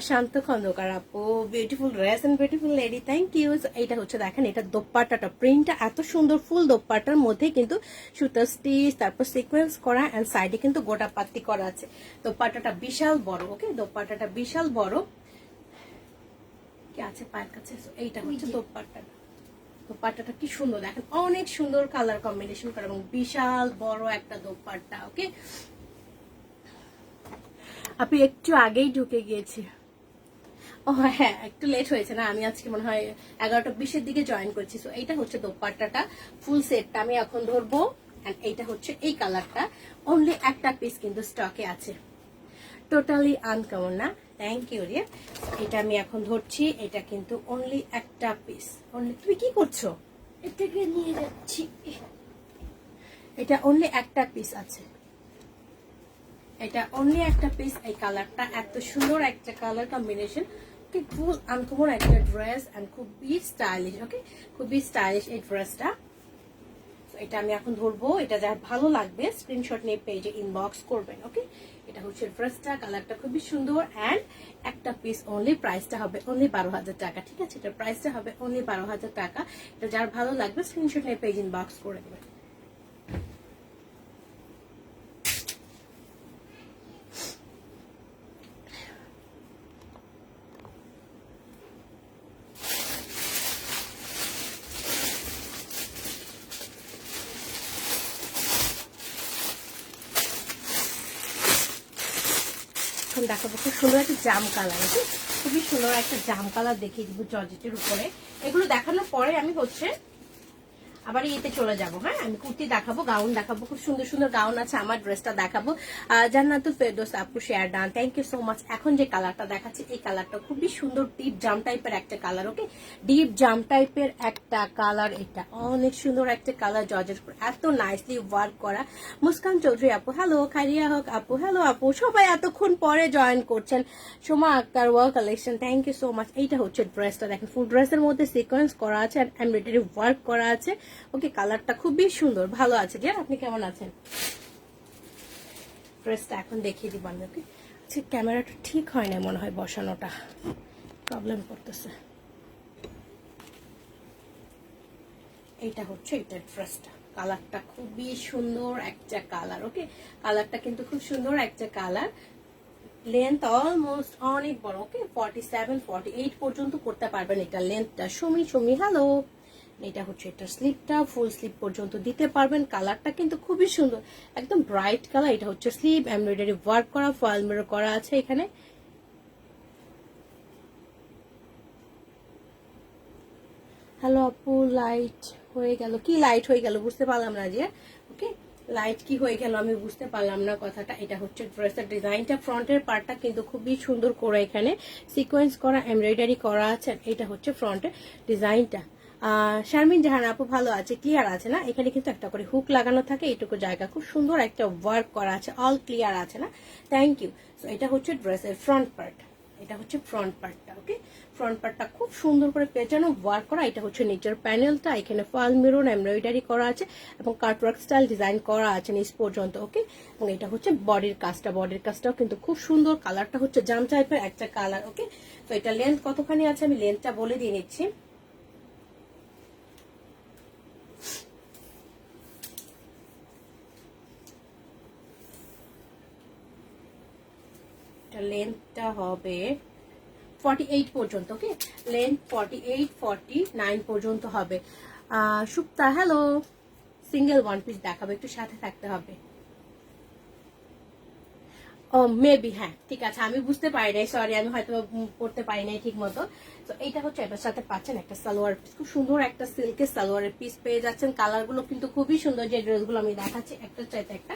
শান্ত খন্দকার আপু, beautiful dress and beautiful lady, thank you. এটা হচ্ছে দেখেন, এটা দোপাট্টাটা প্রিন্টটা এত সুন্দর, ফুল দোপাট্টার মধ্যে কিন্তু সুতার স্টিচ, তারপর সিকোয়েন্স করা এন্ড সাইডে কিন্তু গোটা পাত্তি করা আছে। দোপাট্টাটা বিশাল বড়। ওকে, দোপাট্টাটা বিশাল বড় কি আছে পায়ের কাছে। এইটা হচ্ছে দোপাট্টাটা। দোপাট্টাটা কি সুন্দর দেখেন, অনেক সুন্দর কালার কম্বিনেশন করা এবং বিশাল বড় একটা দোপাট্টা। ওকে, আপনি একটু আগেই ঢুকে গিয়েছি। ও হ্যাঁ, একটু লেট হয়েছে না, আমি আজকে মনে হয় 11:20 দিকে জয়েন করছি। সো এইটা হচ্ছে দোপাট্টাটা, ফুল সেটটা আমি এখন ধরবো। এইটা হচ্ছে এই কালারটা, অনলি একটা পিস কিন্তু স্টকে আছে, টোটালি আনকমন না। থ্যাংক ইউ রে। এটা আমি এখন ধরছি, এটা কিন্তু অনলি একটা পিস। অনলি, তুমি কি করছো? এটাকে নিয়ে যাচ্ছি। এটা অনলি একটা পিস আছে, এটা অনলি একটা পিস। এই কালারটা এত সুন্দর একটা কালার কম্বিনেশন। ওকে, ফুল আনকমন একটা ড্রেস এন্ড খুবই স্টাইলিশ। ওকে, খুবই স্টাইলিশ এই ড্রেসটা। এটা আমি এখন ধরবো, এটা যার ভালো লাগবে স্ক্রিনশট নিয়ে পেজে ইনবক্স করবেন। ওকে, এটা হচ্ছে ড্রেসটা, কালারটা খুবই সুন্দর এন্ড একটা পিস অনলি, প্রাইসটা হবে অনলি 12,000 টাকা। ঠিক আছে, এটা প্রাইসটা হবে অনলি 12,000 টাকা। এটা যার ভালো লাগবে স্ক্রিনশট নিয়ে পেজ ইনবক্স করে দেবেন। দেখাবো খুব সুন্দর একটা জাম কালার। ওকে, খুবই সুন্দর একটা জাম কালার দেখিয়ে দিব জর্জেটের উপরে। এগুলো দেখানোর পরে আমি হচ্ছে আবার ইয়েতে চলে যাব। হ্যাঁ, আমি কুর্তি দেখাবো, গাউন দেখাবো, খুব সুন্দর সুন্দর গাউন আছে, আমার ড্রেসটা দেখাবো। জান্নাতুল ফেরদৌস আপু share done, thank you so much. এখন যে কালারটা দেখাচ্ছি, এই কালারটা খুবই সুন্দর, ডিপ জাম টাইপের একটা কালার। ওকে, ডিপ জাম টাইপের একটা কালার, এটা অনেক সুন্দর একটা কালার, জর্জেট এত নাইসলি ওয়ার্ক করা। মুস্কান চৌধুরী আপু হ্যালো, খাইরিয়া হক আপু হ্যালো আপু, সবাই এতক্ষণ পরে জয়েন করছেন। Soma Akter work collection, thank you so much. এইটা হচ্ছে ড্রেসটা দেখেন, ফুল ড্রেসের মধ্যে সিকোয়েন্স করা আছে আর এমব্রয়ডারি ওয়ার্ক করা আছে। ওকে, কালারটা খুবই সুন্দর, ভালো আছে। ডিয়ার, আপনি কেমন আছেন? ড্রেসটা এখন দেখিয়ে দিব আমি। ওকে, আচ্ছা ক্যামেরাটা ঠিক হয় না মনে হয়, বসানোটা প্রবলেম করতেছে। এইটা হচ্ছে এটা ড্রেসটা, কালারটা খুবই সুন্দর একটা কালার। ওকে, কালারটা কিন্তু খুব সুন্দর একটা কালার। লেন্থ অলমোস্ট অনেক বড়। ওকে, 47-48 পর্যন্ত করতে পারবেন এটা লেন্থটা। সুমি হ্যালো। এটা হচ্ছে এটা স্লিপটা, ফুল স্লিপ পর্যন্ত দিতে পারবেন। কালারটা কিন্তু খুবই সুন্দর, একদম ব্রাইট কালার। এটা হচ্ছে স্লিপ, এমব্রয়ডারি ওয়ার্ক করা, ফয়েল মিরর করা আছে এখানে। হ্যালো আপু, লাইট হয়ে গেল কি? লাইট হয়ে গেল বুঝতে পারলাম না যে। ওকে, লাইট কি হয়ে গেল আমি বুঝতে পারলাম না কথাটা। এটা হচ্ছে ড্রেসের ডিজাইনটা, ফ্রন্টের পার্টটা কিন্তু খুবই সুন্দর করে এখানে সিকোয়েন্স করা, এমব্রয়ডারি করা আছে। এটা হচ্ছে ফ্রন্টের ডিজাইনটা। শারমিন জাহান আপু ভালো আছে, ক্লিয়ার আছে না? এখানে কিন্তু একটা করে হুক লাগানো থাকে, এইটুকু জায়গা খুব সুন্দর একটা ওয়ার্ক করা আছে, অল ক্লিয়ার আছে না? Thank you. সো এটা হচ্ছে ড্রেসের ফ্রন্ট পার্ট, এটা হচ্ছে ফ্রন্ট পার্টটা। ওকে, ফ্রন্ট পার্টটা খুব সুন্দর করে পেঁচানো ওয়ার্ক করা। এটা হচ্ছে নিচের প্যানেলটা, এখানে ফয়েল মিরর এমব্রয়ডারি করা আছে এবং কাটওয়ার্ক স্টাইল ডিজাইন করা আছে নিচ পর্যন্ত। ওকে, এবং এটা হচ্ছে বডির কাজটা, বডির কাজটাও কিন্তু খুব সুন্দর। কালারটা হচ্ছে জাম টাইপের একটা কালার। ওকে, তো এটা লেন্থ কতখানি আছে আমি লেন্থটা বলে দিয়ে নিচ্ছি। এটা লেন্থটা হবে 48 পর্যন্ত। ওকে, লেন্থ 48 49 পর্যন্ত হবে। Supta hello, single one piece দেখাবো, একটু সাথে থাকতে হবে। ও মেবি, হ্যাঁ ঠিক আছে, আমি বুঝতে পারি নাই, সরি, আমি হয়তো পড়তে পারি নাই ঠিক মতো। তো এইটা হচ্ছে, এটার সাথে পাচ্ছেন একটা সালোয়ার পিস, খুব সুন্দর একটা সিল্কের সালোয়ারের পিস পেয়ে যাচ্ছেন। কালার গুলো কিন্তু খুবই সুন্দর, যে ড্রেসগুলো আমি দেখাচ্ছি একটা চাইতে একটা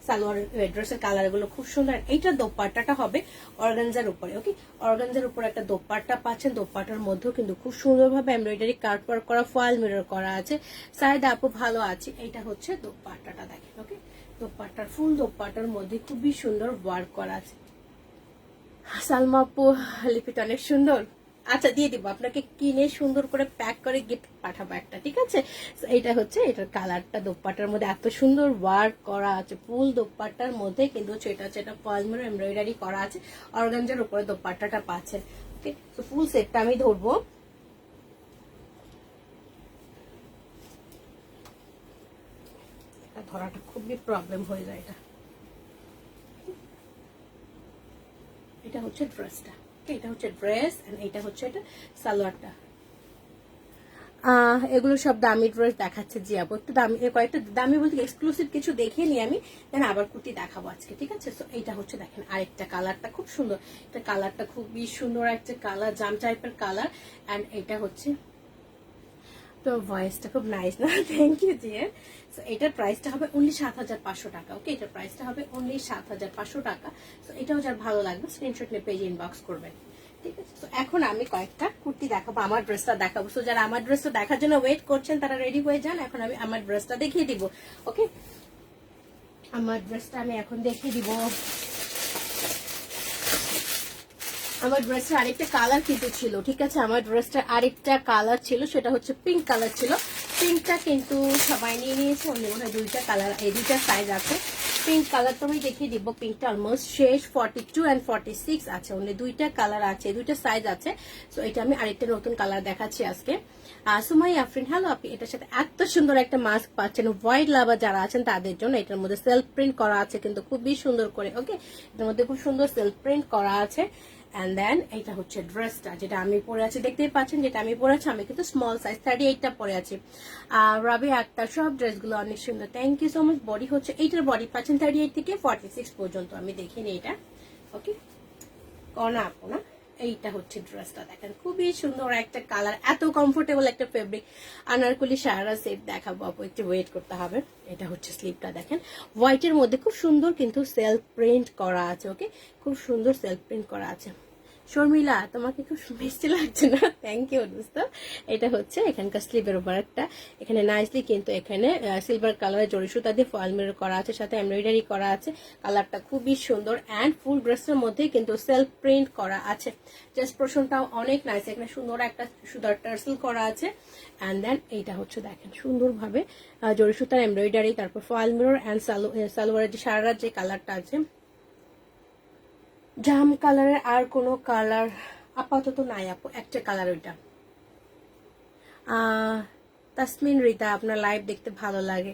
সালোয়ার ড্রেসের কালার গুলো খুব সুন্দর। এইটা দোপাট্টাটা হবে অর্গানজার উপরে। ওকে, অর্গানজার উপরে একটা দোপাট্টা পাচ্ছেন, দোপাট্টার মধ্যেও কিন্তু খুব সুন্দরভাবে এমব্রয়ডারি কাট ওয়ার্ক করা, ফয়েল মিরর করা আছে। সাইড আপু ভালো আছে। এইটা হচ্ছে দোপাট্টাটা দেখেন। ওকে, দোপাট্টার ফুল দোপাট্টার মধ্যে খুবই সুন্দর ওয়ার্ক করা আছে। সালমা আপু লিপিটা অনেক সুন্দর। আচ্ছা দিয়ে দিব আপনাকে, কিনে সুন্দর করে প্যাক করে গিফট পাঠাবো একটা, ঠিক আছে। এইটা হচ্ছে, এটার কালারটা দোপাট্টার মধ্যে এত সুন্দর ওয়ার্ক করা আছে, ফুল দোপাট্টার মধ্যে কিন্তু এটা পলমের এমব্রয়ডারি করা আছে, অর্গানজার উপরে দোপাট্টাটা পাচ্ছেন। ওকে, তো ফুল সেটটা আমি ধরবো। ধরাটা খুবই প্রবলেম হয়ে যায়। এটা হচ্ছে ড্রেসটা, এটা হচ্ছে ড্রেস, এন্ড এটা হচ্ছে এটা সালোয়ারটা। এগুলো সব দামি ড্রেস দেখাচ্ছে জি আপু, একটু দামি, কয়েকটা দামি বলতে এক্সক্লুসিভ কিছু দেখে নিই আমি, দেন আবার কুর্তি দেখাবো আজকে, ঠিক আছে। তো এইটা হচ্ছে দেখেন আরেকটা কালারটা খুব সুন্দর, এটা কালারটা খুবই সুন্দর একটা কালার, জাম টাইপের কালার। এন্ড এটা হচ্ছে, তো ভয়েসটা খুব নাইস না, থ্যাংক ইউ ডিয়ার। সো এটার প্রাইসটা হবে অনলি 7,500 টাকা। ওকে, এটার প্রাইসটা হবে অনলি 7,500 টাকা। সো এটাও যার ভালো লাগবে স্ক্রিনশট নিয়ে পেজে ইনবক্স করবেন, ঠিক আছে। তো এখন আমি কয়েকটা কুর্তি দেখাবো, আমার ড্রেসটা দেখাবো। সো যারা আমার ড্রেসটা দেখার জন্য ওয়েট করছেন তারা রেডি হয়ে যান, এখন আমি আমার ড্রেসটা দেখিয়ে দিব। ওকে, আমার ড্রেসটা আমি এখন দেখিয়ে দিব। আমার ড্রেসটা আরেকটা কালার কিন্তু ছিল, ঠিক আছে, আমার ড্রেসটা আরেকটা কালার ছিল, সেটা হচ্ছে পিঙ্ক কালার ছিল। পিঙ্কটা কিন্তু সবাই নিয়ে নিয়েছে, অন্য মনে হয় দুইটা কালার, এই দুইটা সাইজ আছে। পিঙ্ক কালারটা আমি দেখিয়ে দিব, পিঙ্কটা অলমোস্ট শেষ, 42 and 46 আছে, অন্য দুইটা কালার আছে, দুইটা সাইজ আছে। সো এটা আমি আরেকটা নতুন কালার দেখাচ্ছি আজকে। সুমাই আফরিন হ্যালো আপনি, এটার সাথে এত সুন্দর একটা মাস্ক পাচ্ছেন, হোয়াইট লাভার যারা আছেন তাদের জন্য। এটার মধ্যে সেলফ প্রিন্ট করা আছে কিন্তু খুবই সুন্দর করে। ওকে, এটার মধ্যে খুব সুন্দর সেলফ প্রিন্ট করা আছে। এন্ড দেন এটা হচ্ছে ড্রেসটা, যেটা আমি পরে আছি, দেখতেই পাচ্ছেন যেটা আমি পরে আছি, আমি কিন্তু স্মল সাইজ 38টা পরে আছি। রবি আক্তার, সব ড্রেসগুলো অনেক সুন্দর, thank you so much. Body হচ্ছে, এইটার বডি পাচ্ছেন 38 থেকে 46 পর্যন্ত, আমি দেখিনি এটা। ওকে, কনা আপু না, এইটা হচ্ছে ড্রেসটা দেখেন, খুবই সুন্দর একটা কালার, এত কমফোর্টেবল একটা ফেব্রিক। আনারকলি সারা সেট দেখাবো আপু, একটু ওয়েট করতে হবে। এটা হচ্ছে স্লিপটা দেখেন, হোয়াইটের মধ্যে খুব সুন্দর কিন্তু সেলফ প্রিন্ট করা আছে। ওকে, খুব সুন্দর সেলফ প্রিন্ট করা আছে। শর্মিলা তোমাকে খুব মিষ্টি লাগছে না, থ্যাংক ইউ দোস্ত। এটা হচ্ছে এখানকার স্লিভের উপর একটা, এখানে নাইসলি কিন্তু এখানে সিলভার কালারের জড়ি সুতা দিয়ে ফয়েল মিরর করা আছে, সাথে এমব্রয়ডারি করা আছে। কালারটা খুবই সুন্দর, অ্যান্ড ফুল ড্রেসের মধ্যে কিন্তু সেলফ প্রিন্ট করা আছে। চেস্ট পোর্শনটাও অনেক নাইস, এখানে সুন্দর একটা সুতার টার্সেল করা আছে। অ্যান্ড দেন এইটা হচ্ছে দেখেন সুন্দরভাবে জড়ি সুতার এমব্রয়ডারি, তারপর ফয়েল মিরর অ্যান্ড সালোয়ারের যে সারার যে কালারটা আছে, জাম কালারের আর কোনো কালার আপাতত নাই আপু, একটা কালার ওইটা। তাসমিন রিতা, আপনার লাইভ দেখতে ভালো লাগে,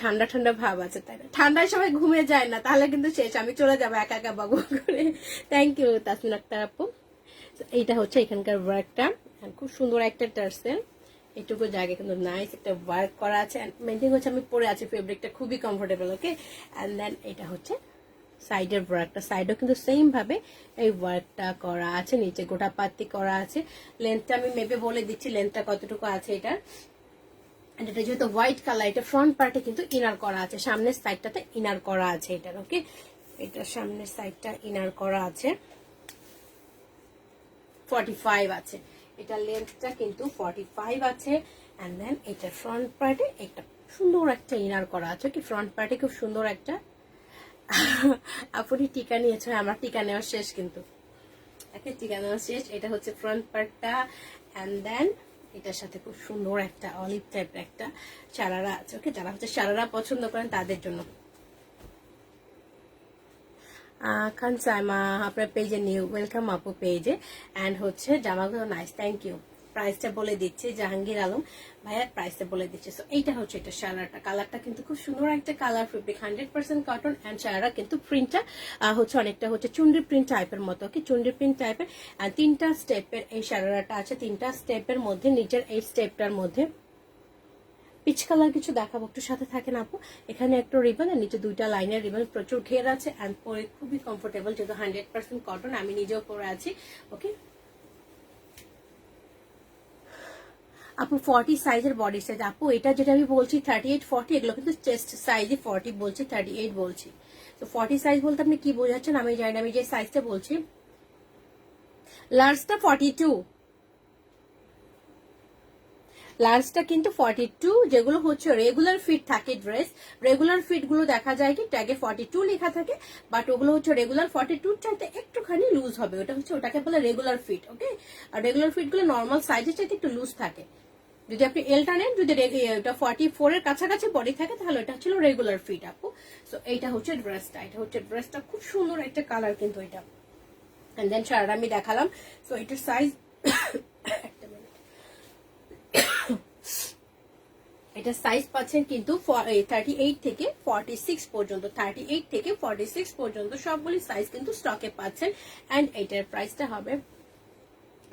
ঠান্ডা ঠান্ডা ভাব আছে, তাই না? ঠান্ডায় সবাই ঘুমে যায় না, তাহলে কিন্তু শেষ, আমি চলে যাবো একা একা বাবু করে। থ্যাংক ইউ তাসমিন আক্তার আপু। এইটা হচ্ছে এখানকার ওয়ার্কটা, খুব সুন্দর একটা টার্সেল, এটুকু জায়গায় কিন্তু নাইস একটা ওয়ার্ক করা আছে। মেনটেন হচ্ছে, আমি পরে আছি, ফেব্রিকটা খুবই কমফোর্টেবল। ওকে, অ্যান্ড দেন এটা হচ্ছে সাইডের ওয়ার্কটা, সাইডও কিন্তু সেম ভাবে এই ওয়ার্কটা করা আছে, নিচে গোটা পাতি করা আছে। লেন্থটা আমি মেপে বলে দিচ্ছি লেন্থটা কতটুকু আছে এটার। এটা যেহেতু হোয়াইট কালার, এটা ফ্রন্ট পার্টে কিন্তু ইনার করা আছে, সামনের সাইডটাতে ইনার করা আছে এটার। ওকে, এটা সামনের সাইডটা ইনার করা আছে, 45 আছে, এটা লেন্থটা কিন্তু 45 আছে। এন্ড দেন এটা ফ্রন্ট পার্টে একটা সুন্দর একটা ইনার করা আছে। কি ফ্রন্ট পার্টে খুব সুন্দর একটা আপনি টিকা নিয়েছে, আমার টিকা নেওয়া শেষ, কিন্তু টিকা নেওয়া শেষ। এটা হচ্ছে ফ্রন্ট পার্টটা। এন্ড দেন এটার সাথে খুব সুন্দর একটা অলিভ টাইপের একটা শারারা আছে। ওকে, যারা হচ্ছে শারারা পছন্দ করেন তাদের জন্য। খান সাইমা আপনার পেজে নিউ, ওয়েলকাম আপু পেজে। এন্ড হচ্ছে জামাগুলো নাইস, থ্যাংক ইউ। প্রাইসটা বলে দিচ্ছি। জাহাঙ্গীর আলম ভাইয়া প্রাইসটা বলে দিচ্ছে। সো এইটা হচ্ছে এটা শারারাটা, কালারটা কিন্তু খুব সুন্দর একটা colour, fabric 100% cotton and sharara কিন্তু প্রিন্টটা হচ্ছে অনেকটা হচ্ছে চুনরি প্রিন্ট টাইপের মতো, ওকে চুনরি প্রিন্ট টাইপের। আর 3টা স্টেপের এই শারারাটা আছে, 3টা স্টেপের মধ্যে নিচের এই স্টেপটার মধ্যে পিচ কালার কিছু দেখাবো, একটু সাথে থাকেন আপু। এখানে একটা রিবন আর নিচে 2টা লাইনের রিবন, প্রচুর ঘের আছে অ্যান্ড পরে খুবই কমফোর্টেবল, যেহেতু 100% কটন, আমি নিজেও পরে আছি। ওকে আপু 40 সাইজের বডি সাইজ, আপু এটা যেটা আমি বলছি 38 40, এগুলো কিন্তু চেস্ট সাইজে 40 বলছি, 38 বলছি। তো 40 সাইজ বলতে আপনি কি বোঝাচ্ছেন আমি জানি না, আমি যে সাইজটা বলছি লার্জটা 42, লার্জটা কিন্তু 42, যেগুলো হচ্ছে রেগুলার ফিট থাকে ড্রেস, রেগুলার ফিট গুলো দেখা যায় কি ট্যাগে 42 লেখা থাকে, বাট ওগুলো হচ্ছে রেগুলার 42 চাইতে একটুখানি লুজ হবে, ওটা হচ্ছে ওটাকে বলে রেগুলার ফিট। ওকে, আর রেগুলার ফিট গুলো নর্মাল সাইজের চাইতে একটু লুজ থাকে। যদি আপনি এলটা নেন, যদি এটা 44 এর কাছাকাছি বডি থাকে তাহলে এটা ছিল রেগুলার ফিট আপু। সো এইটা হচ্ছে ড্রেসটা, এটা হচ্ছে ড্রেসটা, খুব সুন্দর একটা কালার কিন্তু এটা। এন্ড দেন শাড়িটা আমি দেখালাম। সো এটার সাইজ এটা সাইজ পাচ্ছেন কিন্তু 38 থেকে 46 পর্যন্ত, 38 থেকে 46 পর্যন্ত সবগুলি সাইজ কিন্তু স্টকে পাচ্ছেন। এন্ড এটার প্রাইসটা হবে,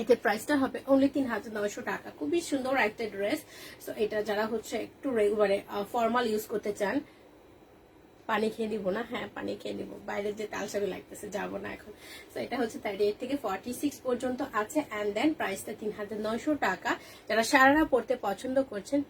এটার প্রাইসটা হবে অনলি 3900 টাকা। খুবই সুন্দর একটা ড্রেস। সো এটা যারা হচ্ছে একটু রেগুলারে ফর্মাল ইউজ করতে চান, পানি খেয়ে দিব না, হ্যাঁ পানি খেয়ে নিব, বাইরে যে তালসাবি লাগতেছে, যাবো না এখন। তো এটা হচ্ছে 38 থেকে 46 পর্যন্ত আছে। অ্যান্ড দেন প্রাইসটা 3900 টাকা। যারা সারারা পড়তে পছন্দ করছেন,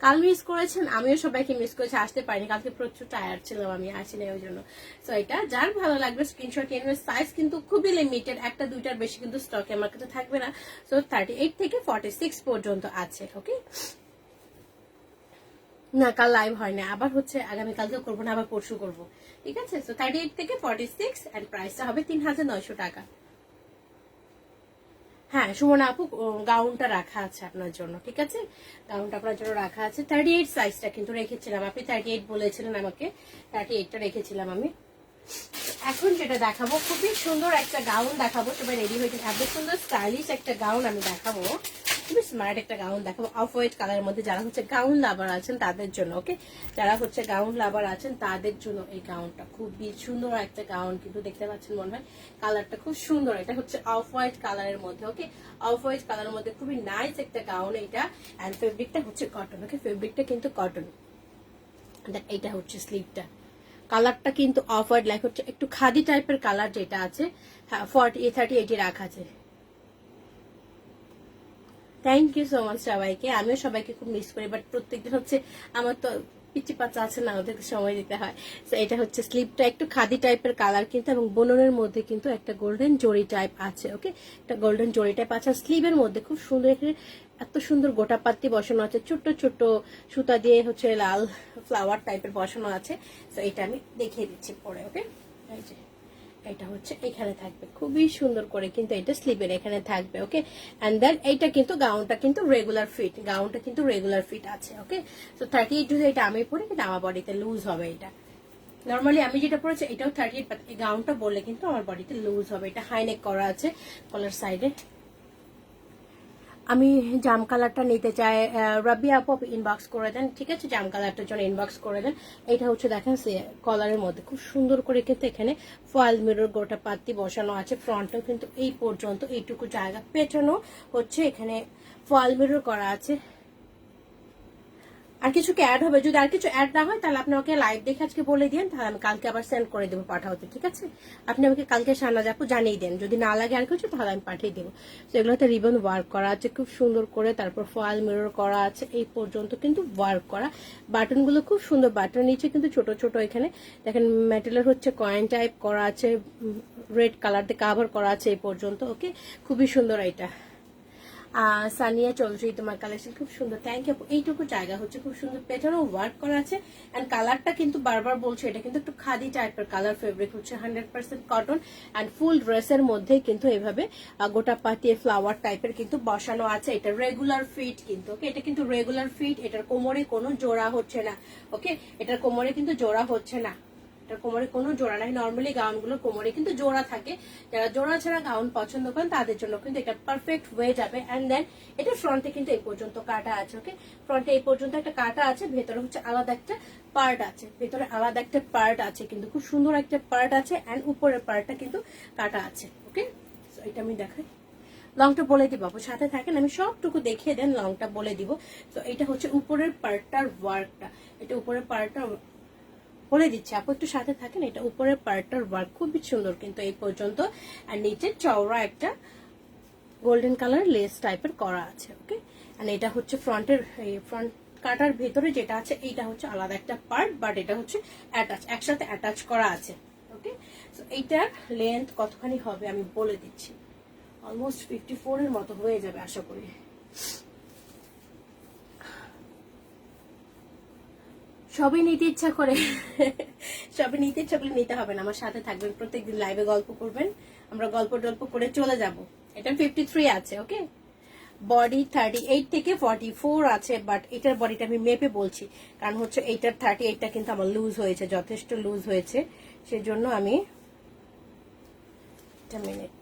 কাল মিস করেছেন, আমিও সবাইকে মিস করেছি, আসতে পারিনি, কালকে প্রচুর টায়ার্ড ছিলাম, আমি আসিনি ওই জন্য। তো এটা যার ভালো লাগবে স্ক্রিনশট নিয়ে নেবেন। সাইজ কিন্তু খুবই লিমিটেড, একটা দুইটার বেশি কিন্তু স্টকে আমার কাছে থাকবে না। সো 38 থেকে 46 পর্যন্ত আছে। ওকে, না কাল লাইভ হয় না, আবার হচ্ছে আগামীকালকে করবো না, আবার পরশু করবো, ঠিক আছে। সো 38 থেকে 46 এন্ড প্রাইসটা হবে 3900 টাকা। হ্যাঁ সুমনা আপু, গাউনটা রাখা আছে আপনার জন্য, ঠিক আছে, গাউনটা আপনার জন্য রাখা আছে। 38 সাইজটা কিন্তু রেখেছিলাম, আপনি 38 বলেছিলেন আমাকে, 38টা রেখেছিলাম আমি। এখন যেটা দেখাবো খুবই সুন্দর একটা গাউন দেখাবো, সবাই রেডি হয়েছে, এত সুন্দর স্টাইলিশ একটা গাউন আমি দেখাবো, খুবই স্মার্ট একটা গাউন দেখাবো অফ হোয়াইট কালারের মধ্যে। যারা হচ্ছে গাউন লাভার আছেন তাদের জন্য, ওকে, যারা হচ্ছে গাউন লাভার আছেন তাদের জন্য এই গাউনটা খুবই সুন্দর একটা গাউন, কিন্তু দেখতে পাচ্ছেন মনে হয় কালারটা খুব সুন্দর। এটা হচ্ছে অফ হোয়াইট কালারের মধ্যে, ওকে, অফ হোয়াইট কালারের মধ্যে খুবই নাইস একটা গাউন এটা। এন্ড ফেব্রিকটা হচ্ছে কটন, ওকে, ফেব্রিকটা কিন্তু কটন। এটা হচ্ছে স্লিভটা, কালারটা কিন্তু অফ হোয়াইট, লাইক হচ্ছে একটু খাদি টাইপের কালার যেটা আছে। হ্যাঁ 38 রাখা আছে। থ্যাংক ইউ সো মাচ সবাইকে, আমিও সবাইকে খুব মিস করি, বাট প্রত্যেকদিন হচ্ছে আমার তো পিচি পাচা আছে না, ওদেরকে সময় দিতে হয়। তো এটা হচ্ছে স্লিপটা একটু খাদি টাইপের কালার কিন্তু, এবং বোনের মধ্যে কিন্তু একটা গোল্ডেন জরি টাইপ আছে, ওকে, একটা গোল্ডেন জরি টাইপ আছে। স্লিভের মধ্যে খুব সুন্দর এখানে এত সুন্দর গোটা পাত্তি বসানো আছে, ছোট্ট ছোট্ট সুতা দিয়ে হচ্ছে লাল ফ্লাওয়ার টাইপের বসানো আছে। তো এটা আমি দেখিয়ে দিচ্ছি পরে, ওকে, এই যে এটা হচ্ছে এখানে থাকবে খুবই সুন্দর করে, কিন্তু এটা স্লিভের এখানে থাকবে, ওকে। এন্ড দেন এইটা কিন্তু গাউনটা কিন্তু রেগুলার ফিট, গাউনটা কিন্তু রেগুলার ফিট আছে, ওকে। তো 38 যদি এটা আমি পরে, কিন্তু আমার বডিতে লুজ হবে। এটা নর্মালি আমি যেটা পরেছি এটাও 38, বাট এই গাউনটা বললে কিন্তু আমার বডিতে লুজ হবে। এটা হাইনেক করা আছে কলার সাইডে। আমি জাম কালারটা নিতে চাই, রাবি আপু ইনবক্স করে দেন, ঠিক আছে, জাম কালারটার জন্য ইনবক্স করে দেন। এটা হচ্ছে দেখেন কলারের মধ্যে খুব সুন্দর করে কিন্তু এখানে ফয়েল মিরর গোটা পাত্তি বসানো আছে, ফ্রন্টেও কিন্তু এই পর্যন্ত এইটুকু জায়গা, পেছনেও হচ্ছে এখানে ফয়েল মিরর করা আছে। আর কিছু কি অ্যাড হবে? যদি আর কিছু অ্যাড না হয় তাহলে আপনি আমাকে লাইভ দেখে আজকে বলে দিন, তাহলে আমি কালকে আবার সেন্ড করে দেবো পাঠাতে, ঠিক আছে। আপনি আমাকে কালকে শাহনাজ আপু জানিয়ে দেন, যদি না লাগে আর কিছু তাহলে আমি পাঠিয়ে দেবো। তো এগুলোতে রিবন ওয়ার্ক করা আছে খুব সুন্দর করে, তারপর ফয়েল মিরর করা আছে এই পর্যন্ত কিন্তু ওয়ার্ক করা। বাটনগুলো খুব সুন্দর, বাটন নিচে কিন্তু ছোট ছোট এখানে দেখেন মেটালের হচ্ছে কয়েন টাইপ করা আছে, রেড কালার দিয়ে কাভার করা আছে এই পর্যন্ত, ওকে, খুবই সুন্দর এটা। সানিয়া চৌধুরী, তোমার কালেকশন খুব সুন্দর, থ্যাংক ইউ। এইটুকু জায়গা হচ্ছে খুব সুন্দর, পেছনেও ওয়ার্ক করা আছে। এন্ড কালারটা কিন্তু বারবার বলছে এটা কিন্তু একটু খাদি টাইপের কালার, ফেব্রিক হচ্ছে 100% কটন। এন্ড ফুল ড্রেসের মধ্যে কিন্তু এভাবে গোটা পাতিয়ে ফ্লাওয়ার টাইপের কিন্তু বসানো আছে। এটা রেগুলার ফিট কিন্তু, ওকে, এটা কিন্তু রেগুলার ফিট। এটার কোমরে কোনো জোড়া হচ্ছে না, ওকে, এটার কোমরে কিন্তু জোড়া হচ্ছে না। এটা কোমরে কোনো জোড়া নাই। নর্মালি গাউনগুলো কোমরে কিন্তু জোড়া থাকে, যারা জোড়া ছাড়া গাউন পছন্দ করেন তাদের জন্য কিন্তু এটা পারফেক্ট হয়ে যাবে। এন্ড দেন এটা ফ্রন্টে কিন্তু এই পর্যন্ত কাটা আছে। ওকে, ফ্রন্টে এই পর্যন্ত একটা কাটা আছে, ভেতরে হচ্ছে আলাদা একটা পার্ট আছে, ভেতরে আলাদা একটা পার্ট আছে, কিন্তু খুব সুন্দর একটা পার্ট আছে। এন্ড উপরের পার্টটা কিন্তু কাটা আছে। ওকে, এটা আমি দেখাই, লংটা বলে দিব আপু, সাথে থাকেন, আমি সবটুকু দেখিয়ে দেন, লংটা বলে দিব। তো এটা হচ্ছে উপরের পার্টটার ওয়ার্কটা, এটা উপরের পার্টটা বলে দিচ্ছি আপু, একটু সাথে থাকেন। এটা উপরের পার্টটার ওয়ার্ক খুবই সুন্দর কিন্তু এই পর্যন্ত। আর নিচে চওড়া একটা গোল্ডেন কালার লেস টাইপের করা আছে। ওকে, আর এটা হচ্ছে ফ্রন্টের, ফ্রন্ট কাটার ভেতরে যেটা আছে এইটা হচ্ছে আলাদা একটা পার্ট, বাট এটা হচ্ছে অ্যাটাচ, একসাথে অ্যাটাচ করা আছে। ওকে, তো এইটার লেন্থ কতখানি হবে আমি বলে দিচ্ছি, অলমোস্ট 54 এর মতো হয়ে যাবে আশা করি। সবই নিতে ইচ্ছা করে, সবই নিতে ইচ্ছা করলে নিতে হবে না, আমার সাথে থাকবেন, প্রত্যেকদিন লাইভে গল্প করবেন, আমরা গল্প টল্প করে চলে যাব। এটা 53 আছে। ওকে, বডি 38 থেকে 44 আছে, বাট এটার বডিটা আমি মেপে বলছি, কারণ হচ্ছে এইটার 38টা কিন্তু আমার লুজ হয়েছে, যথেষ্ট লুজ হয়েছে, সেজন্য আমি একটা মিনিট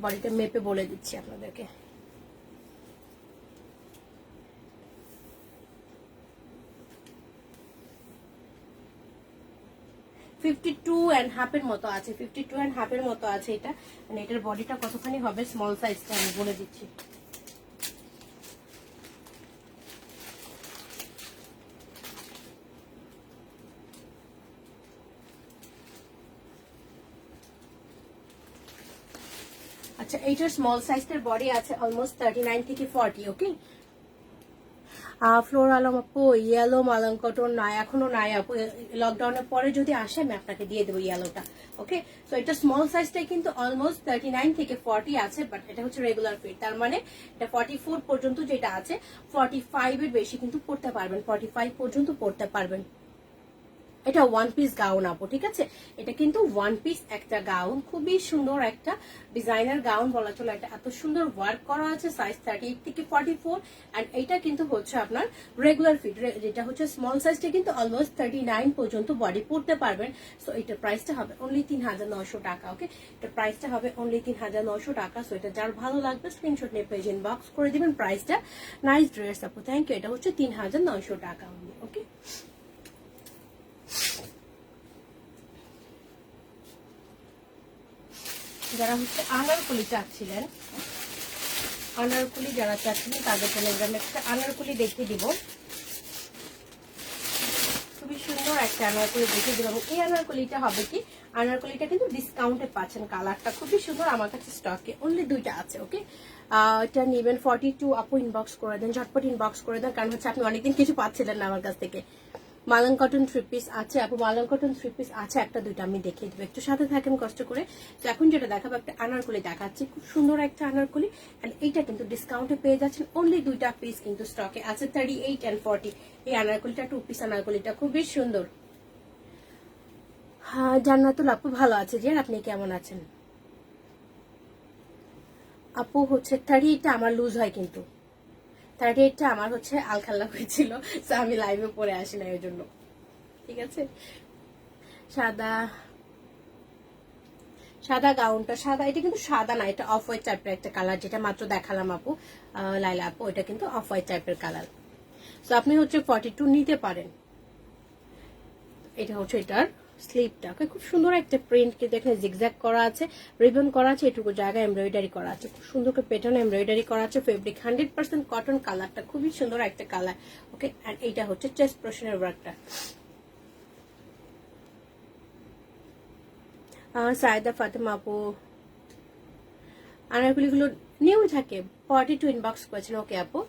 বডিটা মেপে বলে দিচ্ছি আপনাদেরকে। এর মতো আছে, 52.5 এর মতো আছে এটা। মানে এটার বডিটা কতখানি হবে, স্মল সাইজটা আমি বলে দিচ্ছি। আচ্ছা, এইটার স্মল সাইজের বডি আছে অলমোস্ট 39 থেকে 40। ওকে, ফ্লোর আলম আপু ইয়েলো মালং কটন নাই, এখনো নাই আপু, লকডাউনের পরে যদি আসে আমি আপনাকে দিয়ে দেবো ইয়েলোটা। ওকে, তো এটা স্মল সাইজটাই কিন্তু অলমোস্ট 39 থেকে 40 আছে, বাট এটা হচ্ছে রেগুলার ফিট, তার মানে এটা 44 পর্যন্ত যেটা আছে, 45 এর বেশি কিন্তু পড়তে পারবেন, 45 পর্যন্ত পড়তে পারবেন। এটা ওয়ান পিস গাউন আপু, ঠিক আছে, এটা কিন্তু ওয়ান পিস একটা গাউন, খুবই সুন্দর একটা ডিজাইনার গাউন বলা চলে। এটা এত সুন্দর ওয়ার্ক করা আছে, সাইজ 38 থেকে 44। এন্ড এটা কিন্তু হচ্ছে আপনার রেগুলার ফিট, যেটা হচ্ছে স্মল সাইজটা কিন্তু অলমোস্ট 39 পর্যন্ত বডি পড়তে পারবেন। সো এটার প্রাইসটা হবে অনলি 3900 টাকা। ওকে, এটার প্রাইসটা হবে অনলি 3900 টাকা। সো এটা যার ভালো লাগবে স্ক্রিনশট নিয়ে পেজ ইনবক্স করে দিবেন প্রাইসটা। নাইস ড্রেস আপু, থ্যাংক ইউ। এটা হচ্ছে 3900 টাকা অনলি। ওকে, যারা হচ্ছে আনারকলি চাচ্ছিলেন, আনারকলি যারা চাচ্ছিলেন তাদের জন্য একটা আনারকলি দেখিয়ে দিব, খুবই সুন্দর একটা আনারকলি দেখিয়ে দিব। এবং এই আনারকলিটা হবে কি, আনারকলিটা কিন্তু ডিসকাউন্টে পাচ্ছেন, কালারটা খুবই সুন্দর, আমার কাছে স্টকে অনলি 2টা আছে। ওকে, এটা নেবেন 42 আপু, ইনবক্স করে দেন, ঝটপট ইনবক্স করে দেন, কারণ হচ্ছে আপনি অনেকদিন কিছু পাচ্ছিলেন না আমার কাছ থেকে। মালং কটন 3 পিস আছে আপু, মালং কটন 3 পিস আছে, একটা দুইটা আমি দেখিয়ে দেবো, একটু সাথে থাকেন কষ্ট করে। তো এখন যেটা দেখাবো একটা আনারকলি দেখাচ্ছি, খুব সুন্দর একটা আনারকলি। এন্ড এইটা কিন্তু ডিসকাউন্টে পেয়ে যাচ্ছেন, অনলি 2টা পিস কিন্তু স্টকে আছে, 38 and 40। এই আনারকলিটা 2 পিস আনারকলিটা খুবই সুন্দর। হ্যাঁ, জান্নাতুল আপু ভালো আছে যে, আপনি কেমন আছেন আপু? হচ্ছে 38টা আমার লুজ হয়, কিন্তু 38টা আমার হচ্ছে আলখাল্লা হয়েছিল, তো আমি লাইভে পরে আসি না এর জন্য, ঠিক আছে। সাদা, সাদা গাউনটা সাদা, এটা কিন্তু সাদা না, এটা অফ হোয়াইট টাইপের একটা কালার, যেটা মাত্র দেখালাম আপু, লাইলা আপু, এটা কিন্তু অফ হোয়াইট টাইপের কালার। তো আপনি হচ্ছে 42 নিতে পারেন। এটা হচ্ছে এটার স্লিপটা, খুব সুন্দর একটা প্রিন্ট, কিন্তু এখানে জিগজ্যাগ করা আছে, রিবন করা আছে, এটুকু জায়গায় এমব্রয়ডারি করা আছে, খুব সুন্দর করে প্যাটার্ন এমব্রয়ডারি করা আছে। ফেব্রিক 100% কটন, কালারটা খুবই সুন্দর একটা কালার। ওকে, এন্ড এইটা হচ্ছে চেস্ট পোর্শনের ওয়ার্কটা। সাইদা ফাতেমা আপু, আনারকলিগুলো নিউ থাকে, 42 ইনবক্স করেছেন। ওকে আপু,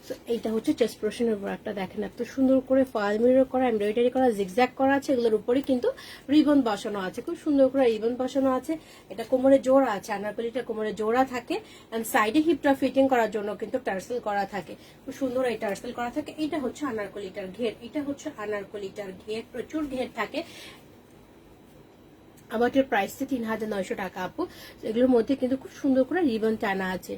তো এইটা হচ্ছে চেস্ট পোর্শনের ওয়ার্কটা, দেখেন এত সুন্দর করে ফয়েল মিরর করা, এমব্রয়ডারি করা, জিগজ্যাগ করা আছে, এগুলোর উপরে কিন্তু রিবন বসানো আছে, খুব সুন্দর করে রিবন বসানো আছে। এটা কোমরে জোড়া আছে, আনারকলিটা কোমরে জোড়া থাকে, এন্ড সাইডে হিপটা ফিটিং করার জন্য কিন্তু টার্সেল করা থাকে, খুব সুন্দর এই টার্সেল করা থাকে। এটা হচ্ছে আনারকলিটার ঘের, এটা হচ্ছে আনারকলিটার ঘের, প্রচুর ঘের থাকে। আমার এটার প্রাইস ৩,৯০০ টাকা আপু। এগুলোর মধ্যে কিন্তু খুব সুন্দর করে রিবন টানা আছে।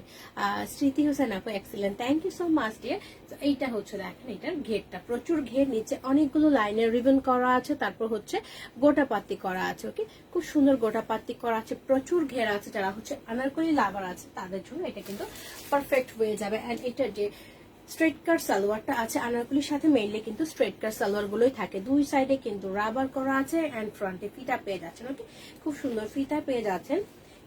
স্মৃতি হোসেন আপু excellent, thank you so much dear. তো এইটা হচ্ছে দেখেন এটার ঘেরটা প্রচুর ঘের, নিচে অনেকগুলো লাইনের রিবন করা আছে, তারপর হচ্ছে গোটা পাত্তি করা আছে। ওকে, খুব সুন্দর গোটা পাত্তি করা আছে, প্রচুর ঘের আছে। যারা হচ্ছে আনারকলি লাভার আছে তাদের জন্য এটা কিন্তু পারফেক্ট হয়ে যাবে। অ্যান্ড এটার যে স্ট্রেট কাট সালোয়ারটা আছে আনারকলির সাথে মেইনলি কিন্তু স্ট্রেট কাট সালোয়ার গুলোই থাকে। দুই সাইডে কিন্তু রাবার করা আছে এন্ড ফ্রন্টে ফিতা পেয়ে যাচ্ছেন। ওকে, খুব সুন্দর ফিতা পেয়ে যাচ্ছেন,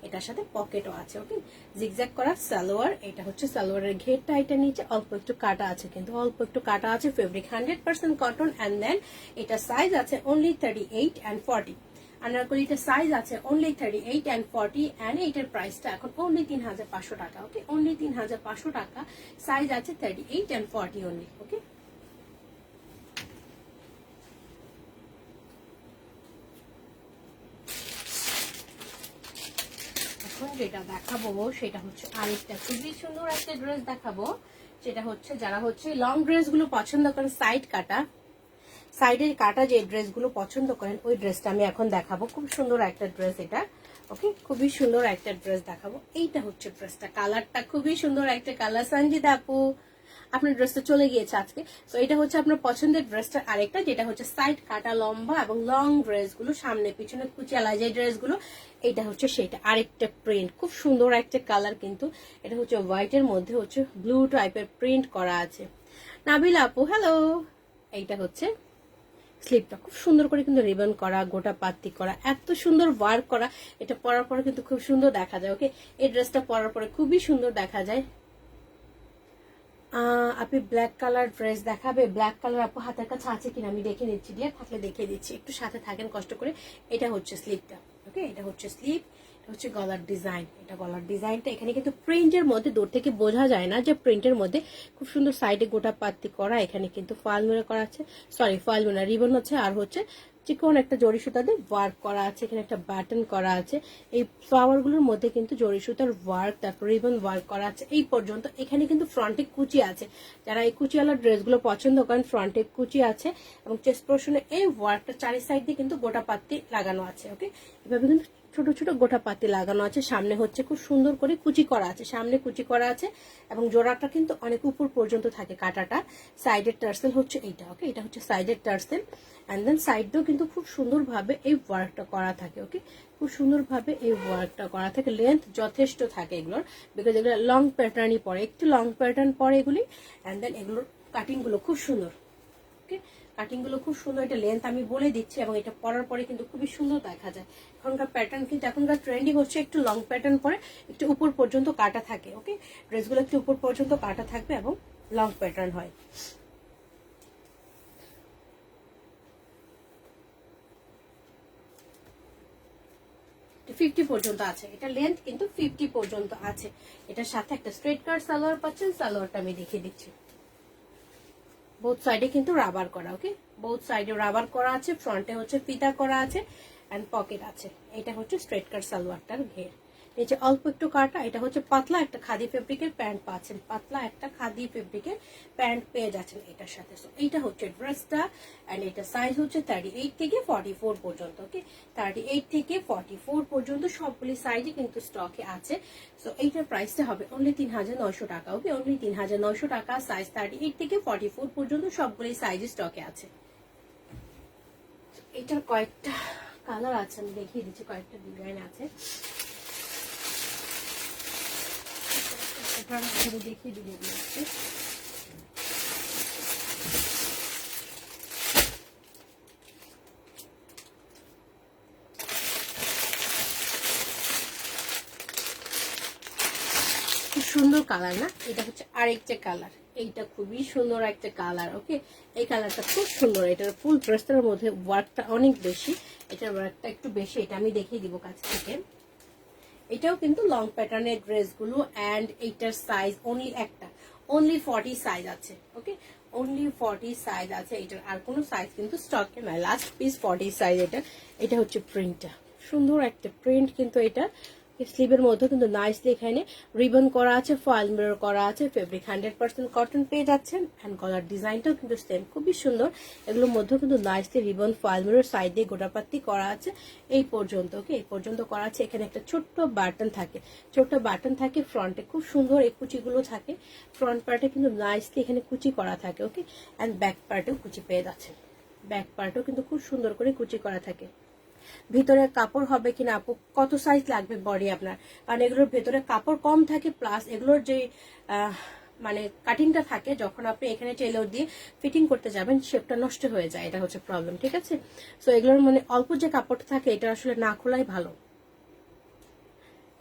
এটার সাথে পকেটও আছে। ওকে, জিগজ্যাগ করা সালোয়ার, এটা হচ্ছে সালোয়ারের ঘেরটা, এটা নিচে অল্প একটু কাটা আছে, কিন্তু অল্প একটু কাটা আছে। Fabric 100% cotton. এন্ড দেন এটা সাইজ আছে অনলি 38 and 40। আনারকলিটা সাইজ আছে অনলি 38 and 40 এন্ড এইটার প্রাইসটা এখন অনলি ৩৫০০ টাকা। ওকে, অনলি ৩৫০০ টাকা, সাইজ আছে 38 and 40 অনলি। ওকে, এখন যেটা দেখাবো সেটা হচ্ছে আরেকটা খুবই সুন্দর একটা ড্রেস দেখাবো, যেটা হচ্ছে যারা হচ্ছে লং ড্রেস গুলো পছন্দ করেন, সাইডের কাটা যে ড্রেস গুলো পছন্দ করেন, ওই ড্রেসটা আমি এখন দেখাবো। খুব সুন্দর একটা ড্রেস এটা। ওকে, খুবই সুন্দর একটা ড্রেস দেখাবো। এইটা হচ্ছে ড্রেসটা, কালারটা খুবই সুন্দর একটা কালার। সঞ্জিতা আপু আপনার ড্রেসটা চলে গিয়েছে আজকে। তো এটা হচ্ছে আপনার পছন্দের ড্রেসটার আরেকটা, যেটা হচ্ছে সাইড কাটা লম্বা এবং লং ড্রেস গুলো সামনে পিছনে কুচিয়ালা যে ড্রেস গুলো, এটা হচ্ছে সেটা আরেকটা প্রিন্ট। খুব সুন্দর একটা কালার, কিন্তু এটা হচ্ছে হোয়াইটের মধ্যে হচ্ছে ব্লু টাইপের প্রিন্ট করা আছে। নাবিলা আপু হ্যালো। এইটা হচ্ছে স্লিপটা, খুব সুন্দর করে কিন্তু রিবন করা, গোটা পাত্তি করা, এত সুন্দর ওয়ার্ক করা। এটা পরার পরে কিন্তু খুব সুন্দর দেখা যায়। ওকে, এই ড্রেসটা পরার পরে খুবই সুন্দর দেখা যায়। আপনি ব্ল্যাক কালার ড্রেস দেখাবে? ব্ল্যাক কালার আপু হাতের কাছে আছে কিনা আমি দেখে নিচ্ছি, দিয়ে থাকলে দেখিয়ে দিচ্ছি, একটু সাথে থাকেন কষ্ট করে। এটা হচ্ছে স্লিপটা। ওকে, এটা হচ্ছে স্লিপ, এটা হচ্ছে গলার ডিজাইন। এটা গলার ডিজাইনটা, এখানে কিন্তু প্রিন্টের মধ্যে দূর থেকে বোঝা যায় না যে প্রিন্টের মধ্যে খুব সুন্দর সাইডে গোটা পাত্তি করা। এখানে কিন্তু ফয়েল মিরর করা আছে, সরি ফয়েল মিরর রিবন হচ্ছে, আর হচ্ছে চিকন একটা জরি সুতা দিয়ে ওয়ার্ক করা আছে। এখানে একটা বাটন করা আছে। এই ফ্লাওয়ার গুলোর মধ্যে কিন্তু জরি সুতার ওয়ার্ক, তারপর রিবন ওয়ার্ক করা আছে এই পর্যন্ত। এখানে কিন্তু ফ্রন্টে কুচি আছে, যারা এই কুচিওয়ালা ড্রেসগুলো পছন্দ করেন, ফ্রন্টে কুচি আছে এবং চেস্ট পোর্শনে এই ওয়ার্কটা চারি সাইড দিয়ে কিন্তু গোটা পাত্তি লাগানো আছে। ওকে, এভাবে কিন্তু ছোট ছোট গোটা পাতি লাগানো আছে। সামনে হচ্ছে খুব সুন্দর করে কুচি করা আছে, সামনে কুচি করা আছে এবং জোড়াটা কিন্তু অনেক উপর পর্যন্ত থাকে কাটাটা। সাইডের টার্সেল হচ্ছে এইটা। ওকে, এটা হচ্ছে সাইডের টার্সেল। এন্ড দেন সাইডেও কিন্তু খুব সুন্দরভাবে এই ওয়ার্কটা করা থাকে। ওকে, খুব সুন্দরভাবে এই ওয়ার্কটা করা থাকে। লেন্থ যথেষ্ট থাকে এগুলোর, বিকজ এগুলো লং প্যাটার্নই পরে, একটু লং প্যাটার্ন পরে এগুলি। এন্ড দেন এগুলোর কাটিং গুলো খুব সুন্দর। ওকে, কাটিং গুলো খুব সুন্দর। এটা লেন্থ আমি বলে দিচ্ছি এবং এটা পরার পরে কিন্তু খুবই সুন্দর দেখা যায়। এখনকার প্যাটার্ন কিন্তু এখনকার ট্রেন্ডিং হচ্ছে একটু লং প্যাটার্ন পরে, একটু উপর পর্যন্ত কাটা থাকে। ওকে, ড্রেসগুলো একটু উপর পর্যন্ত কাটা থাকবে এবং লং প্যাটার্ন হয়। ফিফটি পর্যন্ত আছে, এটা লেন্থ কিন্তু 50 পর্যন্ত আছে। এটার সাথে একটা স্ট্রেট কাট সালোয়ার পাচ্ছেন। সালোয়ারটা আমি দেখিয়ে দিচ্ছি। বোথ সাইডে কিন্তু রাবার করা। ওকে, বোথ সাইডে রাবার করা আছে, ফ্রন্টে হচ্ছে ফিতা করা আছে এন্ড পকেট আছে। এটা হচ্ছে স্ট্রেট কাট সালোয়ারটার ঘের, নিচে অল্প একটু কাটা। এটা হচ্ছে পাতলা একটা খাদি ফেব্রিকের প্যান্ট পাচ্ছেন, পাতলা একটা খাদি ফেব্রিকের প্যান্ট পেয়ে যাচ্ছেন এটার সাথে। সো এইটা হচ্ছে ড্রেসটা এন্ড এটা সাইজ হচ্ছে 38 থেকে 44 পর্যন্ত। ওকে, 38 থেকে 44 পর্যন্ত সবগুলি সাইজে কিন্তু স্টকে আছে। সো এইটার প্রাইসটা হবে অনলি ৩৯০০ টাকা। ওকে, অনলি ৩৯০০ টাকা, সাইজ 38 থেকে 44 পর্যন্ত সবগুলি সাইজে স্টকে আছে। এটার কয়েকটা কালার আছে, আমি দেখিয়ে দিচ্ছি, কয়েকটা ডিজাইন আছে। দেখিয়ে দিলে সুন্দর কালার না? এটা হচ্ছে আরেকটা কালার, এইটা খুবই সুন্দর একটা কালার। ওকে, এই কালারটা খুব সুন্দর। এটার ফুল ড্রেসটার মধ্যে ওয়ার্কটা অনেক বেশি, এটার ওয়ার্কটা একটু বেশি, এটা আমি দেখিয়ে দিব কাছ থেকে। এটাও কিন্তু লং প্যাটার্নের ড্রেসগুলো এন্ড এইটার সাইজ অনলি একটা, অনলি 40 সাইজ আছে। ওকে, অনলি 40 সাইজ আছে এটার, আর কোনো সাইজ কিন্তু স্টকে নয়। লাস্ট পিস 40 সাইজ এটা। এটা হচ্ছে প্রিন্টটা, সুন্দর একটা প্রিন্ট কিন্তু এটা স্লিভের মধ্যে কিন্তু নাইসলি এখানে রিবন করা আছে, ফয়েল মিরর করা আছে, ফেব্রিক 100% কটন পেয়ে যাচ্ছেন। অ্যান্ড গলার ডিজাইনটাও কিন্তু সেম, খুবই সুন্দর। এগুলোর মধ্যে কিন্তু nicely ribbon, foil mirror, side দিয়ে গোটাপাত্তি করা আছে এই পর্যন্ত। ওকে, এই পর্যন্ত করা আছে। এখানে একটা ছোট্ট বাটন থাকে, ছোট্ট বাটন থাকে ফ্রন্টে, খুব সুন্দর এই কুচিগুলো থাকে। ফ্রন্ট পার্টে কিন্তু নাইসলি এখানে কুচি করা থাকে। ওকে, অ্যান্ড ব্যাক পার্টেও কুচি পেয়ে যাচ্ছেন। ব্যাক পার্টও কিন্তু খুব সুন্দর করে কুচি করা থাকে। ভিতরে কাপড় হবে কিনা আপু, কত সাইজ লাগবে বডি আপনার, কারণ এগুলোর ভেতরে কাপড় কম থাকে, প্লাস এগুলোর যে মানে কাটিংটা থাকে, যখন আপনি এখানে টেলর দিয়ে ফিটিং করতে যাবেন শেপটা নষ্ট হয়ে যায়, এটা হচ্ছে প্রবলেম। ঠিক আছে, সো এগুলোর মানে অল্প যে কাপড়টা থাকে এটা আসলে না খোলাই ভালো।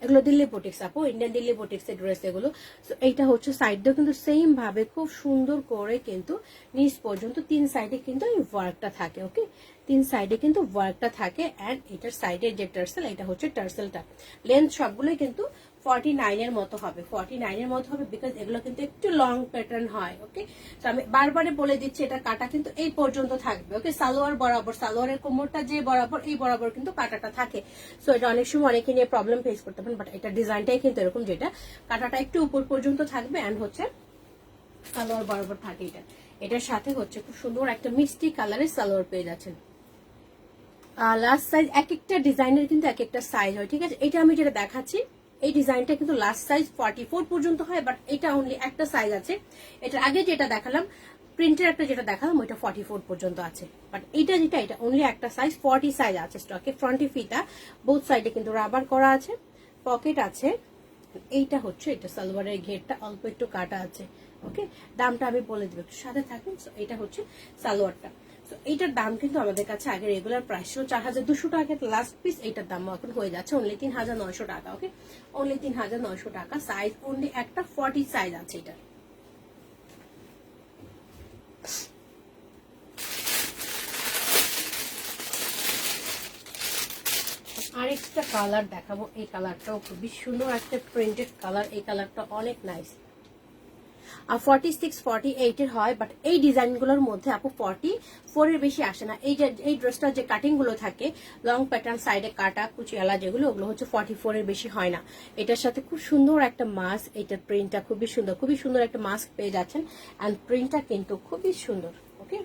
এগুলো দিল্লি বুটিক্স আপু, ইন্ডিয়ান দিল্লি বুটিক্স এর ড্রেস এগুলো। তো এইটা হচ্ছে সাইড দিয়ে কিন্তু সেম ভাবে খুব সুন্দর করে কিন্তু নিচ পর্যন্ত 3 সাইডে কিন্তু এই ওয়ার্কটা থাকে। ওকে, 3 সাইডে কিন্তু ওয়ার্কটা থাকে। অ্যান্ড এটার সাইডে যে টার্সেল, এটা হচ্ছে টার্সেলটা। লেন্থ সবগুলোই কিন্তু 49 এর মতো হবে, 49 এর মতো হবে, বিকজ এগুলো কিন্তু একটু লং প্যাটার্ন হয়। ওকে, তো আমি বারবারে বলে দিচ্ছি এটা কাটা কিন্তু এই পর্যন্ত থাকবে। ওকে, সালোয়ার বরাবর, সালোয়ারের কোমরটা যে বরাবর, এই বরাবর কিন্তু কাটাটা থাকে। সো এটা অনেক সময় অনেকে নিয়ে প্রবলেম ফেস করতে পারেন, বাট এটা ডিজাইনটাই কিন্তু এরকম, যেটা কাটাটা একটু উপর পর্যন্ত থাকবে অ্যান্ড হচ্ছে সালোয়ার বরাবর থাকে। এটার সাথে হচ্ছে খুব সুন্দর একটা মিষ্টি কালারের সালোয়ার পেয়ে যাচ্ছেন। লাস্ট সাইজ, এক একটা ডিজাইনের কিন্তু এক একটা সাইজ হয়। ঠিক আছে, এটা আমি যেটা দেখাচ্ছি এই ডিজাইনটা কিন্তু লাস্ট সাইজ 44 পর্যন্ত হয়, বাট এটা অনলি একটা সাইজ আছে। এটার আগে যেটা দেখালাম প্রিন্টের একটা যেটা দেখালাম ওইটা 44 পর্যন্ত আছে, বাট এইটা যেটা এটা অনলি একটা সাইজ 40 সাইজ আছে স্টকে। ফ্রন্টে ফিতা, বোথ সাইডে কিন্তু রাবার করা আছে, পকেট আছে। এইটা হচ্ছে এটা সালোয়ারের ঘেরটা অল্প একটু কাটা আছে। ওকে, দামটা আমি বলে দেবো, একটু সাথে থাকুন। এটা হচ্ছে সালোয়ারটা। তো এইটার দাম কিন্তু আমাদের কাছে আগে রেগুলার প্রাইস ছিল 4200 টাকা লাস্ট পিস, এইটার দাম এখন হয়ে যাচ্ছে অনলি 3900 টাকা। ওকে, অনলি 3900 টাকা। সাইজ অনলি একটা 40 সাইজ আছে এটা। আরেকটা কালার দেখাবো, এই কালারটাও খুবই সুন্দর একটা প্রিন্টেড কালার। এই কালারটা অনেক নাইস। 46 48 এর হয়, বাট এই ডিজাইনগুলোর মধ্যে আপু 44 এর বেশি আসে না। এই ড্রেসটার যে কাটিং গুলো থাকে লং প্যাটার্ন, সাইডে কাটা কুচিয়ালা যেগুলো, ওগুলো হচ্ছে 44 এর বেশি হয় না। এটার সাথে খুব সুন্দর একটা মাস্ক, এটার প্রিন্টটা খুবই সুন্দর, খুবই সুন্দর একটা মাস্ক পেয়ে যাচ্ছেন। অ্যান্ড প্রিন্টটা কিন্তু খুবই সুন্দর। ওকে,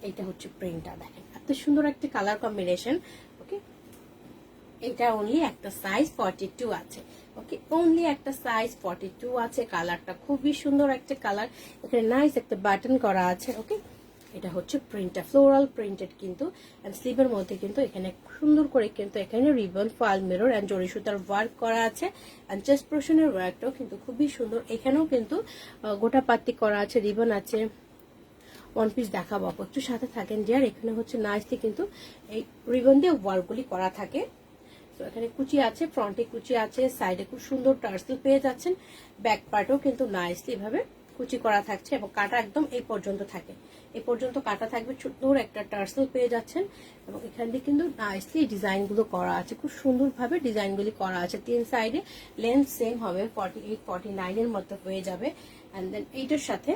এইটা হচ্ছে প্রিন্টটা, দেখেন এত সুন্দর একটা কালার কম্বিনেশন। ওকে, এটা অনলি একটা সাইজ 42 আছে। ওকে, অনলি একটা সাইজ 42 আছে। কালারটা খুবই সুন্দর একটা কালার, এখানে নাইস একটা বাটন করা আছে। ওকে, এটা হচ্ছে প্রিন্টটা ফ্লোরাল প্রিন্টেড কিন্তু। এন্ড স্লিভের মধ্যে কিন্তু এখানে সুন্দর করে কিন্তু এখানে রিবন, ফয়েল মিরর এন্ড জরি সুতার ওয়ার্ক করা আছে। এন্ড চেস্ট পোর্শনের ওয়ার্কটাও কিন্তু খুবই সুন্দর। এখানেও কিন্তু গোটা পাত্তি করা আছে, রিবন আছে। ওয়ান পিস দেখাবো একটু সাথে থাকেন যে। আর এখানে হচ্ছে নাইসলি কিন্তু এই রিবন দিয়ে ওয়ার্কগুলি করা থাকে। তো এখানে কুচি আছে, ফ্রন্টে কুচি আছে, সাইডে খুব সুন্দর টার্সেল পেয়ে যাচ্ছেন। ব্যাক পার্টও কিন্তু নাইসলি ভাবে কুচি করা থাকছে এবং কাটা একদম এই পর্যন্ত থাকে, এই পর্যন্ত কাটা থাকবে। সুন্দর একটা টার্সেল পেয়ে যাচ্ছেন এবং এখান দিয়ে কিন্তু নাইসলি ডিজাইনগুলো করা আছে, খুব সুন্দরভাবে ডিজাইনগুলি করা আছে। 3 সাইডে লেন্থ সেম হবে, 48 49 এর মতো হয়ে যাবে। অ্যান্ড দেন এইটার সাথে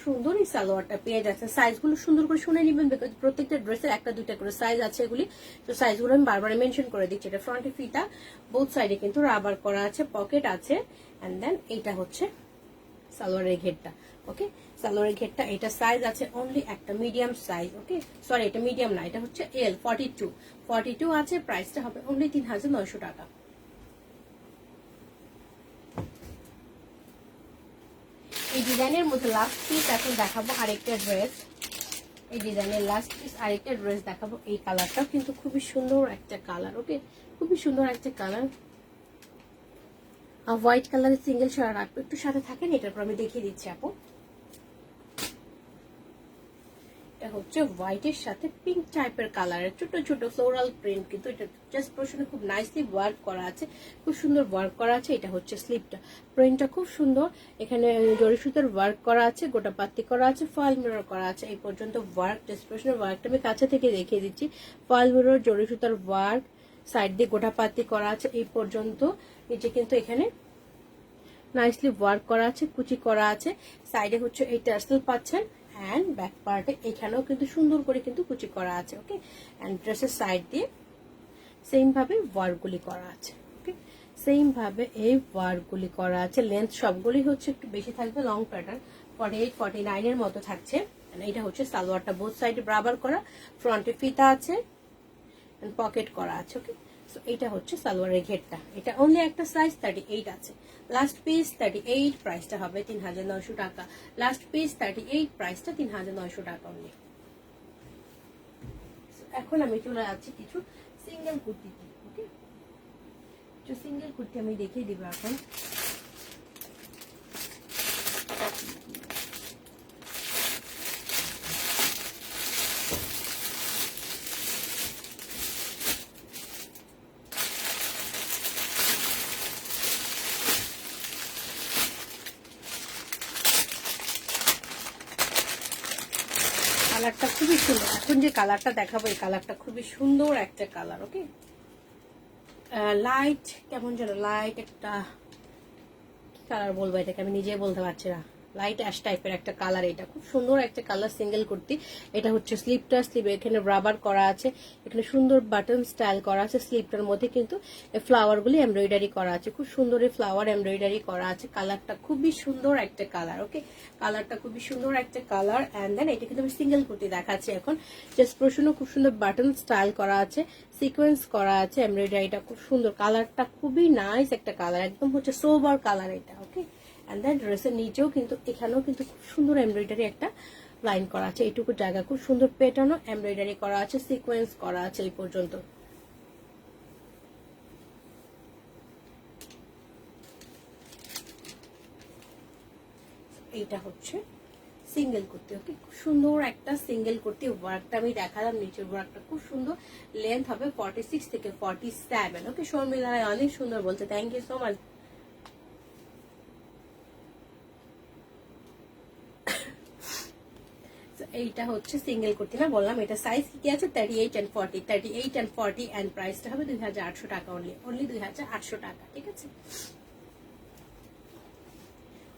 সুন্দর এই সালোয়ারটা পেয়ে যাচ্ছে। সাইজগুলো সুন্দর করে শুনে নেবেন, বিকজ প্রত্যেকটা ড্রেসের একটা দুইটা করে সাইজ আছে এগুলি। তো সাইজগুলো আমি বারবার মেনশন করে দিচ্ছি। এটা ফ্রন্টে ফিতা, বোথ সাইডে কিন্তু রাবার করা আছে, পকেট আছে। এন্ড দেন এইটা হচ্ছে সালোয়ারের ঘেরটা। ওকে, সালোয়ারের ঘেরটা, এটা সাইজ আছে অনলি একটা মিডিয়াম সাইজ। ওকে, সরি এটা মিডিয়াম না, এটা হচ্ছে এল 42 আছে। প্রাইসটা হবে অনলি 3900 টাকা। এই ডিজাইনের মধ্যে লাস্ট পিস এখন দেখাবো আরেকটা ড্রেস। এই ডিজাইনের লাস্ট পিস আরেকটা ড্রেস দেখাবো। এই কালারটাও কিন্তু খুবই সুন্দর একটা কালার। ওকে, খুবই সুন্দর একটা কালার। হোয়াইট কালারের সিঙ্গেল ছাড়া রাখবো, একটু সাথে থাকেন, এটার পর আমি দেখিয়ে দিচ্ছি আপু। এটা হচ্ছে হোয়াইটের সাথে পিঙ্ক টাইপের কালারের ছোট ছোট ফ্লোরাল প্রিন্ট, কিন্তু এটা জাস্ট পোর্শনে খুব নাইসলি ওয়ার্ক করা আছে, খুব সুন্দর ওয়ার্ক করা আছে। এটা হচ্ছে স্লিভটা, প্রিন্টটা খুব সুন্দর। এখানে জরি সুতার ওয়ার্ক করা আছে, গোটা পাত্তি করা আছে, ফয়েল মিরর করা আছে। এই পর্যন্ত ওয়ার্ক, জাস্ট পোর্শনের ওয়ার্কটা আমি কাছে থেকে দেখিয়ে দিচ্ছি। ফয়েল মিরর, জরি সুতার ওয়ার্ক, সাইড দিয়ে গোটা পাত্তি করা আছে এই পর্যন্ত। নিচে কিন্তু এখানে নাইসলি ওয়ার্ক করা আছে, কুচি করা আছে। সাইডে হচ্ছে এই টার্সেল পাচ্ছেন। অ্যান্ড ব্যাক পার্টে এখানেও কিন্তু সুন্দর করে কিন্তু কুচি করা আছে। ওকে, অ্যান্ড ড্রেসের সাইড দিয়ে সেম ভাবে ওয়ার্কগুলি করা আছে। ওকে, সেম ভাবে এই ওয়ার্কগুলি করা আছে। লেন্থ সবগুলি হচ্ছে একটু বেশি থাকবে, লং প্যাটার্ন 48 49 এর মতো থাকছে। এটা হচ্ছে সালোয়ারটা, বোথ সাইডে বরাবর করা, ফ্রন্টে ফিতা আছে, পকেট করা আছে। ওকে, সো এটা হচ্ছে সালোয়ারের ঘেরটা। এটা অনলি একটা সাইজ 38 আছে। লাস্ট পিস 38, প্রাইসটা হবে 3900 টাকা। লাস্ট পিস 38, প্রাইসটা 3900 টাকা অনলি। এখন আমি চলে যাচ্ছি কিছু সিঙ্গেল কুর্তিতে। ওকে, কিছু সিঙ্গেল কুর্তি আমি দেখিয়ে দিব এখন। কালারটা খুবই সুন্দর। এখন যে কালারটা দেখাবো এই কালারটা খুবই সুন্দর একটা কালার। ওকে, লাইট কেমন যেন, লাইট একটা কি কালার বলবো এটাকে আমি নিজে বলতে পারছি না, লাইট অ্যাশ টাইপের একটা কালার। এটা খুব সুন্দর একটা কালার, সিঙ্গেল কুর্তি। এটা হচ্ছে স্লিপটা, স্লিপ এখানে রাবার করা আছে, এখানে সুন্দর বাটন স্টাইল করা আছে। স্লিপটার মধ্যে কিন্তু ফ্লাওয়ার গুলি এমব্রয়ডারি করা আছে, খুব সুন্দর ফ্লাওয়ার এমব্রয়ডারি করা আছে। কালারটা খুবই সুন্দর একটা কালার। ওকে, কালারটা খুবই সুন্দর একটা কালার। এন্ড দেন এটা কিন্তু আমি সিঙ্গেল কুর্তি দেখাচ্ছি এখন। জাস্ট প্রশ্ন খুব সুন্দর বাটন স্টাইল করা আছে, সিকোয়েন্স করা আছে, এমব্রয়ডারিটা খুব সুন্দর। কালারটা খুবই নাইস একটা কালার, একদম হচ্ছে সোবার কালার এটা। ওকে, এন্ড দেন ড্রেসের নিচেও কিন্তু এখানেও কিন্তু খুব সুন্দর এমব্রয়ডারি একটা লাইন করা আছে। এইটুকু জায়গা খুব সুন্দর প্যাটার্নও এমব্রয়ডারি করা আছে, সিকোয়েন্স করা আছে এই পর্যন্ত। এইটা হচ্ছে সিঙ্গেল কুর্তি। ওকে, খুব সুন্দর একটা সিঙ্গেল কুর্তি। ওয়ার্কটা আমি দেখালাম, নিচের ওয়ার্কটা খুব সুন্দর। লেন্থ হবে 46 থেকে 47। ওকে, শর্মিলা অনেক সুন্দর বলছে, থ্যাংক ইউ সো মাচ। এইটা হচ্ছে সিঙ্গেল কুর্তি না, বললাম এটা সাইজ কি আছে 38 and 40, 38 and 40, এন্ড প্রাইসটা হবে 2800 টাকা অনলি, অনলি 2800 টাকা। ঠিক আছে,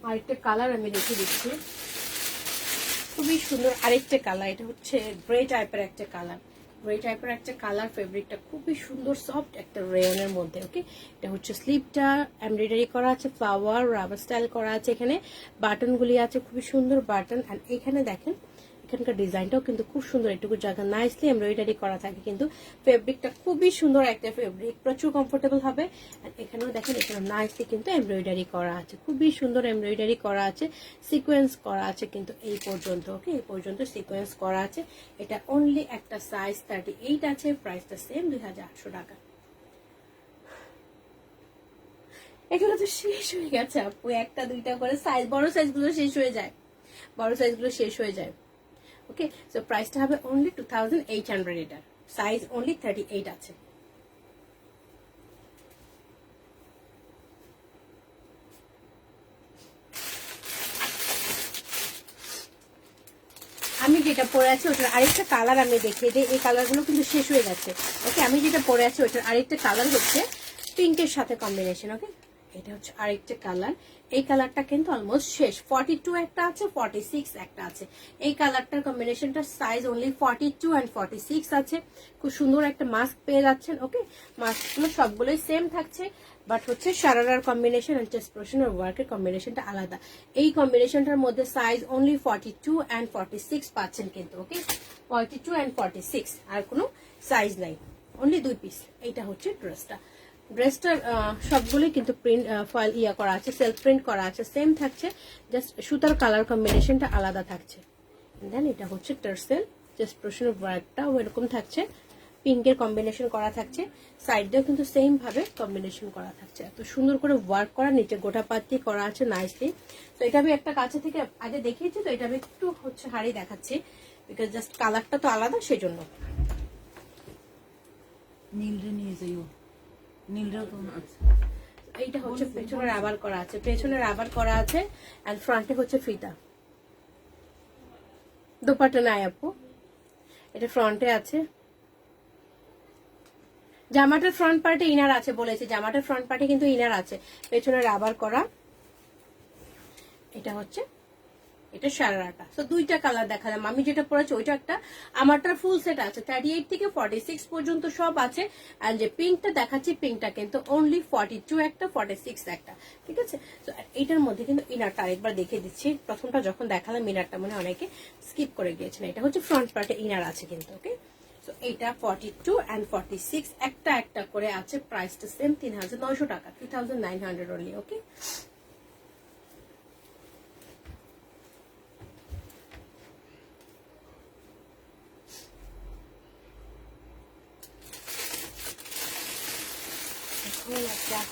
আরেকটা কালার আমি দেখে দিচ্ছি, খুবই সুন্দর আরেকটা কালার। এটা হচ্ছে গ্রে টাইপের একটা কালার, গ্রে টাইপের একটা কালার। ফেব্রিকটা খুবই সুন্দর, সফট একটা রেয়নের মধ্যে। ওকে, এটা হচ্ছে স্লিপটা এমব্রয়ডারি করা আছে, ফ্লাওয়ার রাবার স্টাইল করা আছে, এখানে বাটনগুলি আছে, খুবই সুন্দর বাটন। এন্ড এখানে দেখেন এখানকার ডিজাইনটাও কিন্তু খুব সুন্দর, এটুকু জায়গা নাইসলি এমব্রয়ডারি করা থাকে। কিন্তু ফেব্রিকটা খুবই সুন্দর একটা ফেব্রিক, প্রচুর কমফোর্টেবল হবে। এখানেও দেখেন এখানে নাইসলি কিন্তু এমব্রয়ডারি করা আছে, খুবই সুন্দর এমব্রয়ডারি করা আছে, সিকোয়েন্স করা আছে কিন্তু এই পর্যন্ত। ওকে, এই পর্যন্ত সিকোয়েন্স করা আছে। এটা অনলি একটা সাইজ 38 আছে, প্রাইসটা সেম 2800 টাকা। এগুলো তো শেষ হয়ে গেছে আপু, একটা দুইটা করে সাইজ, বড় সাইজগুলো শেষ হয়ে যায়, বড় সাইজগুলো শেষ হয়ে যায়। ওকে, সো প্রাইসটা হবে অনলি 2800। এটা সাইজ অনলি 38 আছে। আমি যেটা পরে আছি ওটার আরেকটা কালার আমি দেখিয়ে দিই। এই কালারগুলো কিন্তু শেষ হয়ে গেছে। ওকে, আমি যেটা পরে আছি ওটার আরেকটা কালার হচ্ছে পিঙ্কের সাথে কম্বিনেশন। ওকে, এটা হচ্ছে আরেকটা কালার। এই কালারটা কিন্তু অলমোস্ট শেষ, 42 একটা আছে, 46 একটা আছে। এই কালারটার কম্বিনেশনটা সাইজ অনলি 42 and 46 আছে। খুব সুন্দর একটা মাস্ক পেয়ে যাচ্ছেন। ওকে, মাস্কগুলো সবগুলোই সেম থাকছে, বাট হচ্ছে সারারার কম্বিনেশন এন্ড চেস্ট পোরশন আর ওয়ার্কের কম্বিনেশনটা আলাদা। এই কম্বিনেশনটার মধ্যে সাইজ অনলি 42 and 46 পাচ্ছেন কিন্তু। ওকে, 42 and 46, আর কোনো সাইজ নাই, অনলি 2 পিস। এইটা হচ্ছে ড্রেসটা। ড্রেসটার সবগুলোই কিন্তু প্রিন্ট ফয়েল করা আছে, সেলফ প্রিন্ট করা আছে, সেম থাকছে, জাস্ট সুতার কালার কম্বিনেশনটা আলাদা থাকছে। দেন এটা হচ্ছে টার্সেল, চেস্ট পোরশন ওয়ার্কটাও এরকম থাকছে, পিঙ্কের কম্বিনেশন করা থাকছে, সাইড দিয়েও কিন্তু সেম ভাবে কম্বিনেশন করা থাকছে। এত সুন্দর করে ওয়ার্ক করা, নিচে গোটা পাতি করা আছে নাইসলি। তো এটা আমি একটা কাছে থেকে আগে দেখিয়েছি, তো এটা আমি একটু হচ্ছে হাড়ি দেখাচ্ছি, বিকজ জাস্ট কালারটা তো আলাদা সেজন্য। নীলরে নিয়ে যাইও, নীলরেও তো আছে। এইটা হচ্ছে পেছনে রাবার করা আছে, পেছনে রাবার করা আছে, এন্ড ফ্রন্টে হচ্ছে ফিতা। দোপাট্টা নাই আপু, এটা ফ্রন্টে আছে। জামাটার ফ্রন্ট পার্টে ইনার আছে বলেছে, জামাটার ফ্রন্ট পার্টে কিন্তু ইনার আছে, পেছনে রাবার করা। এটা হচ্ছে এটা সারারাটা। তো দুইটা কালার দেখালাম, আমি যেটা পরেছি ওইটা একটা, আমারটা ফুল সেট আছে 38 থেকে 46 পর্যন্ত সব আছে। আর যে পিঙ্কটা দেখাচ্ছি, পিঙ্কটা কিন্তু অনলি 42 একটা, 46 একটা, ঠিক আছে। তো এইটার মধ্যে কিন্তু ইনারটা আরেকবার দেখে দিচ্ছি। প্রথমটা যখন দেখালাম ইনারটা মনে অনেকে স্কিপ করে গিয়েছেন, এটা হচ্ছে ফ্রন্ট পার্টে ইনার আছে কিন্তু, ওকে। সো এইটা 42 and 46 একটা একটা করে আছে, প্রাইসটা সেম 3900 টাকা, 3900 অনলি, ওকে।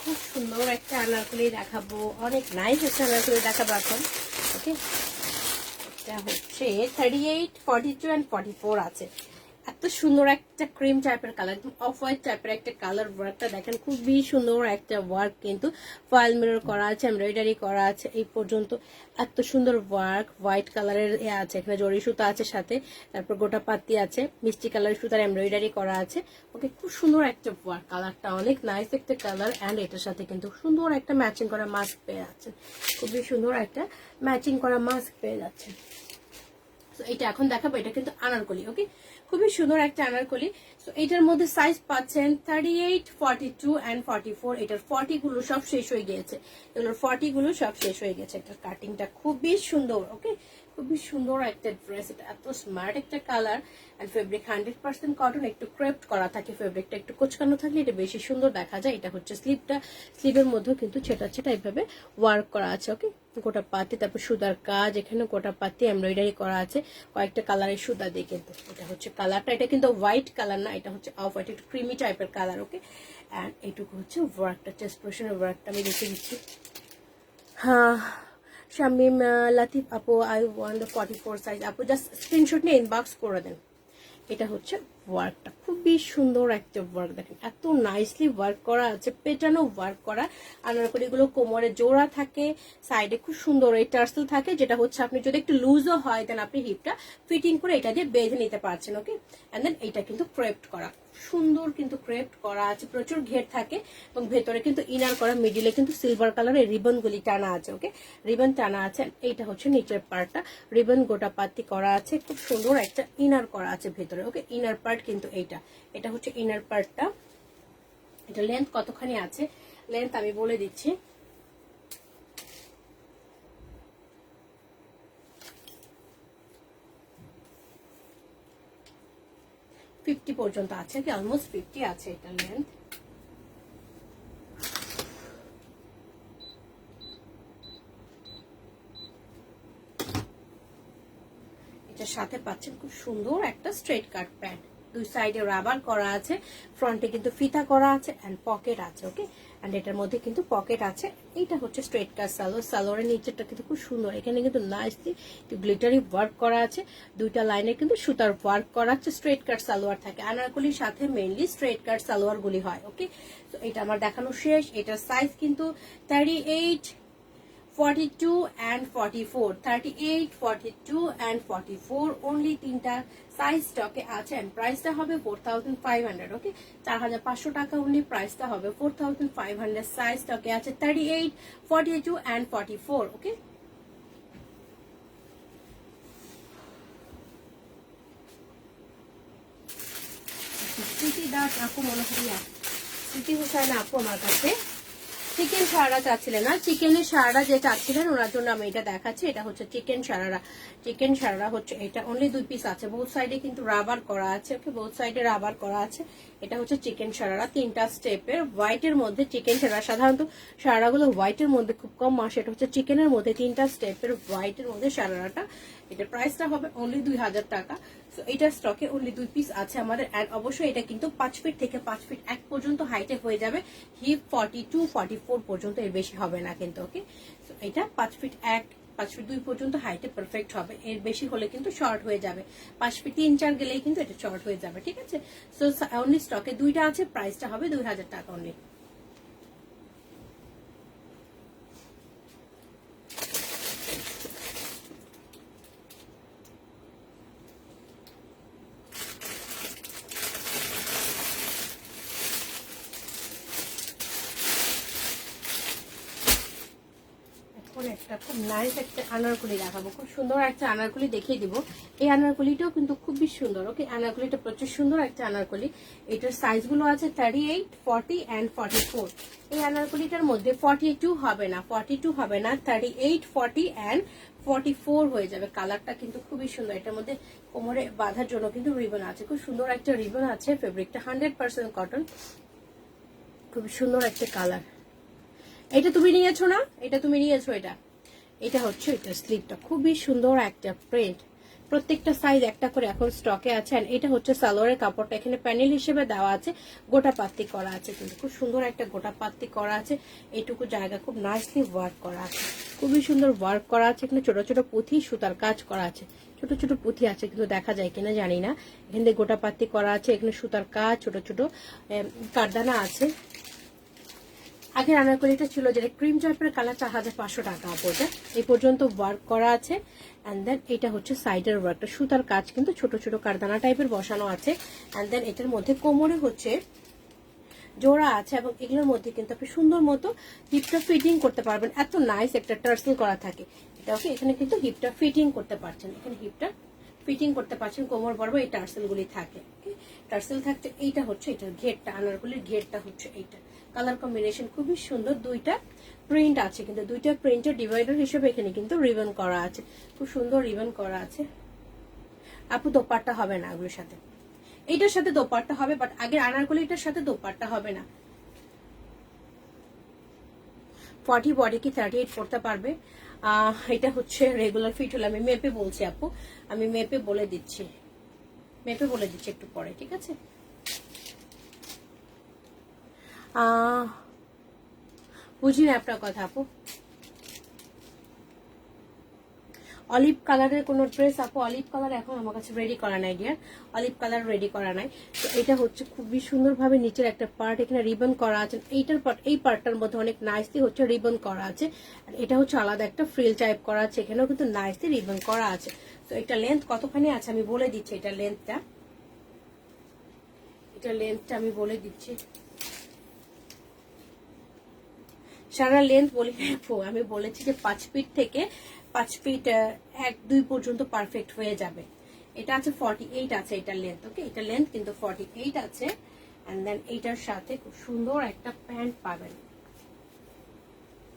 খুব সুন্দর একটা আনারকলি দেখাবো, অনেক নাইস একটা আনারকলি দেখাবো এখন, ওকে। এটা হচ্ছে 38, 42 and 44 আছে। এত সুন্দর একটা ক্রিম টাইপের কালার, একদম অফ হোয়াইট টাইপের একটা কালার। ওয়ার্কটা দেখেন খুবই সুন্দর একটা ওয়ার্ক, কিন্তু ফয়েল মিরর করা আছে, এমব্রয়ডারি করা আছে এই পর্যন্ত। এত সুন্দর ওয়ার্ক, হোয়াইট কালারের আছে, এখানে জরি সুতা আছে সাথে, তারপর গোটা পাতি আছে, মিষ্টি কালারের সুতার এমব্রয়ডারি করা আছে, ওকে। খুব সুন্দর একটা ওয়ার্ক, কালারটা অনেক নাইস একটা কালার। অ্যান্ড এটার সাথে কিন্তু সুন্দর একটা ম্যাচিং করা মাস্ক পেয়ে যাচ্ছেন, খুবই সুন্দর একটা ম্যাচিং করা মাস্ক পেয়ে যাচ্ছেন। তো এটা এখন দেখাবো, এটা কিন্তু আনারকলি, ওকে। খুবই সুন্দর একটা আনারকলি। তো এটার মধ্যে সাইজ পাচ্ছেন 38, 42 and 44। এটার 40 গুলো সব শেষ হয়ে গিয়েছে, এগুলোর 40 গুলো সব শেষ হয়ে গেছে। এটার কাটিংটা খুবই সুন্দর, ওকে। খুবই সুন্দর একটা ড্রেস, এটা এত স্মার্ট একটা কালার। এন্ড ফেব্রিক 100% কটন, একটু ক্রেপ্ট করা থাকে, ফেব্রিকটা একটু কোচকানো থাকলে এটা বেশি সুন্দর দেখা যায়। এটা হচ্ছে স্লিভটা, স্লিভের মধ্যেও কিন্তু ছেটা ছেটা এইভাবে ওয়ার্ক করা আছে, ওকে। গোটা পাতি, তারপর সুতার কাজ, এখানে গোটা পাতি এমব্রয়ডারি করা আছে কয়েকটা কালারের সুতা দিয়ে কিন্তু। এটা হচ্ছে কালারটা, এটা কিন্তু হোয়াইট কালার না, এটা হচ্ছে অফ হোয়াইট, একটু ক্রিমি টাইপের কালার, ওকে। অ্যান্ড এইটুকু হচ্ছে ওয়ার্কটা, চেস্ট পোর্শনের ওয়ার্কটা আমি দেখে দিচ্ছি। হ্যাঁ, শামিম লাতিফ আপু, আই ওয়ান্ট দ্য 44 সাইজ। আপু জাস্ট স্ক্রিনশট নিয়ে ইনবক্স করে দেন। এটা হচ্ছে ওয়ার্কটা, খুবই সুন্দর একটা ওয়ার্ক, দেখেন এত নাইসলি ওয়ার্ক করা আছে, পেটানো ওয়ার্ক করা। আনারকলি গুলো কোমরে জোড়া থাকে, সাইডে খুব সুন্দর এই টার্সেল থাকে, যেটা হচ্ছে আপনি যদি একটু লুজও হয় দেন আপনি হিপটা ফিটিং করে এটা দিয়ে বেঁধে নিতে পারছেন, ওকে। এন্ড দেন এটা কিন্তু ক্রেপ্ট করা, সুন্দর কিন্তু ক্রেপ্ট করা আছে, প্রচুর ঘের থাকে, এবং ভেতরে কিন্তু ইনার করা, মিডিলে কিন্তু সিলভার কালারের রিবন গুলি টানা আছে, ওকে। রিবন টানা আছে। এইটা হচ্ছে নিচের পার্টটা, রিবন গোটা পাতি করা আছে, খুব সুন্দর একটা ইনার করা আছে ভেতরে, ওকে। ইনার পার্ট কিন্তু এইটা, এটা হচ্ছে ইনার পার্টটা। এটা লেন্থ কতখানি আছে, লেন্থ আমি বলে দিচ্ছি। ফিফটি পর্যন্ত আছে, কি অলমোস্ট 50 আছে এটা লেন্থ। এটার সাথে পাচ্ছেন খুব সুন্দর একটা স্ট্রেট কাট প্যান্ট, দুই সাইডে রাবার করা আছে, ফ্রন্টে কিন্তু ফিতা করা আছে, এন্ড পকেট আছে, ওকে। এন্ড এটার মধ্যে কিন্তু পকেট আছে। এইটা হচ্ছে স্ট্রেট কাট সালোয়ার, সালোয়ারের নিচেরটা কিন্তু খুব সুন্দর, এখানে কিন্তু নাইসলি গ্লিটারি ওয়ার্ক করা আছে, দুইটা লাইনে কিন্তু সুতার ওয়ার্ক করা আছে। স্ট্রেট কাট সালোয়ার থাকে, আনারকলির সাথে মেইনলি স্ট্রেট কাট সালোয়ার গুলি হয়, ওকে। তো এটা আমার দেখানো শেষ। এটার সাইজ কিন্তু 38, 42 and 44, 38, 42 and 44 অনলি তিনটা সাইজ স্টকে আছে। এন্ড প্রাইসটা হবে 4500, ওকে। 4500 টাকা অনলি প্রাইসটা হবে, 4500 সাইজ স্টকে আছে, 38, 42 and 44, ওকে। স্মৃতি দাস আপু মনে হয়, স্মৃতি হোসেন আপু আমার কাছে চিকেন সারারা চাচ্ছিলেন না, চিকেনের সারারা যে চাচ্ছিলেন ওনার জন্য আমি এটা দেখাচ্ছি। এটা হচ্ছে চিকেন সারারা, চিকেন সারারা হচ্ছে এটা অনলি 2 পিস আছে, বোথ সাইডে কিন্তু রাবার করা আছে, ওকে। বোথ সাইডে রাবার করা আছে। এটা হচ্ছে চিকেন সারারা, 3টা স্টেপের, হোয়াইটের মধ্যে চিকেন সারারা। সাধারণত সারারাগুলো হোয়াইটের মধ্যে খুব কম আসে, এটা হচ্ছে চিকেনের মধ্যে 3টা স্টেপের হোয়াইটের মধ্যে সারারাটা। এটা প্রাইসটা হবে অনলি 2000 টাকা। সো এটা স্টকে অনলি 2 পিস আছে আমাদের। এন্ড অবশ্যই এটা কিন্তু 5 ফিট থেকে 5 ফিট 1 পর্যন্ত হাইটে হয়ে যাবে, হিপ 42, 44 পর্যন্ত, এর বেশি হবে না কিন্তু, ওকে। সো এটা 5 ফিট 1, 5 ফিট 2 পর্যন্ত হাইটে পারফেক্ট হবে, এর বেশি হলে কিন্তু শর্ট হয়ে যাবে। 5 ফিট 3, 4 গেলেই কিন্তু এটা শর্ট হয়ে যাবে, ঠিক আছে। সো অনলি স্টকে 2টা আছে, প্রাইসটা হবে 2000 টাকা অনলি। এখন এখন একটা খুব নাইস একটা আনারকলি দেখাবো, খুব সুন্দর একটা আনারকলি দেখিয়ে দিব। এই আনারকলিটাও কিন্তু খুবই সুন্দর। ওকে, আনারকলিটা প্রচুর সুন্দর একটা আনারকলি। এটার সাইজগুলো আছে 38, 40 অ্যান্ড 44। এই আনারকলিটার মধ্যে 42 হবে না, 42 হবে না, 38, 40 অ্যান্ড 44 হয়ে যাবে। কালারটা কিন্তু খুবই সুন্দর। এটার মধ্যে কোমরে বাঁধার জন্য কিন্তু রিবন আছে, খুব সুন্দর একটা রিবন আছে। ফেব্রিকটা 100% কটন, খুব সুন্দর একটা কালার। এটা তুমি নিয়েছো না? এটা তুমি নিয়েছো। এটা হচ্ছে এটা স্লিভটা, খুবই সুন্দর একটা প্রিন্ট। প্রত্যেকটা সাইজ একটা করে এখন স্টকে আছে। এটা হচ্ছে সালোয়ারের কাপড়টা, এখানে প্যানেল হিসেবে দেওয়া আছে, গোটা পাত্তি করা আছে, কিন্তু খুব সুন্দর একটা গোটা পাত্তি করা আছে। এইটুকু জায়গা খুব নাইসলি ওয়ার্ক করা আছে, খুবই সুন্দর ওয়ার্ক করা আছে। এখানে ছোট ছোট পুঁথি সুতার কাজ করা আছে, ছোট ছোট পুঁথি আছে, কিন্তু দেখা যায় কিনা জানি না। এখানে গোটা পাত্তি করা আছে, এখানে সুতার কাজ, ছোট ছোট কারদানা আছে। আগের আনারকলিটা ছিল যেটা ক্রিম টাইপের কালার, 4500 টাকা পড়বে। এই পর্যন্ত ওয়ার্ক করা আছে। অ্যান্ড দেন এটা হচ্ছে সাইডের ওয়ার্কটা, সুতার কাজ কিন্তু ছোট ছোট কারদানা টাইপের বসানো আছে। অ্যান্ড দেন এটার মধ্যে কোমরে হচ্ছে জোড়া আছে, এবং এগুলোর মধ্যে কিন্তু আপনি সুন্দর মতো হিপটা ফিটিং করতে পারবেন। এত নাইস একটা টার্সেল করা থাকে এটা। ওকে, এখানে কিন্তু হিপটা ফিটিং করতে পারছেন, এখানে হিপটা ফিটিং করতে পারছেন, কোমর বরাবর এই টার্সেল গুলি থাকে। টার্সেল থাকছে। এইটা হচ্ছে এটার ঘেরটা, আনারকলির ঘেরটা হচ্ছে এইটা। কালার কম্বিনেশন খুবই সুন্দর। দুইটা প্রিন্ট আছে, কিন্তু দুইটা প্রিন্টের ডিভাইডার হিসেবে এখানে কিন্তু রিবন করা আছে, খুব সুন্দর রিবন করা আছে। আপু দোপাট্টা হবে না এগুলোর সাথে, এইটার সাথে দোপাট্টা হবে, বাট আগের আনারকলিটার সাথে দোপাট্টা হবে না। 40 বডি কি 38 পড়তে পারবে। এটা হচ্ছে রেগুলার ফিট হলে, আমি মেপে বলছি আপু, আমি মেপে বলে দিচ্ছি, একটু পরে, ঠিক আছে। বুঝি না আপনার কথা আপু। অলিভ কালারের কোন ড্রেস আপু? অলিভ কালার এখন আমার কাছে রেডি করা নাই ডিয়ার, অলিভ কালার রেডি করা নাই। তো এটা হচ্ছে খুবই সুন্দরভাবে নিচের একটা পার্ট এখানে রিবন করা আছে। এইটার পার্ট, এই পার্টটার মধ্যে অনেক নাইসলি হচ্ছে রিবন করা আছে। আর এটা হচ্ছে আলাদা একটা ফ্রিল টাইপ করা আছে, এখানেও কিন্তু নাইসলি রিবন করা আছে। তো এটা লেন্থ কতখানি আছে আমি বলে দিচ্ছি। এটা লেন্থটা আমি বলে দিচ্ছি। সারা লেন্থ বলি আপু, আমি বলেছি যে 5 ফিট থেকে 5 ফিট 1-2 পর্যন্ত পারফেক্ট হয়ে যাবে। এটা আছে 48 আছে এটার লেন্থ। ওকে, এটা লেন্থ কিন্তু 48 আছে। এন্ড দেন এইটার সাথে খুব সুন্দর একটা প্যান্ট পাবেন।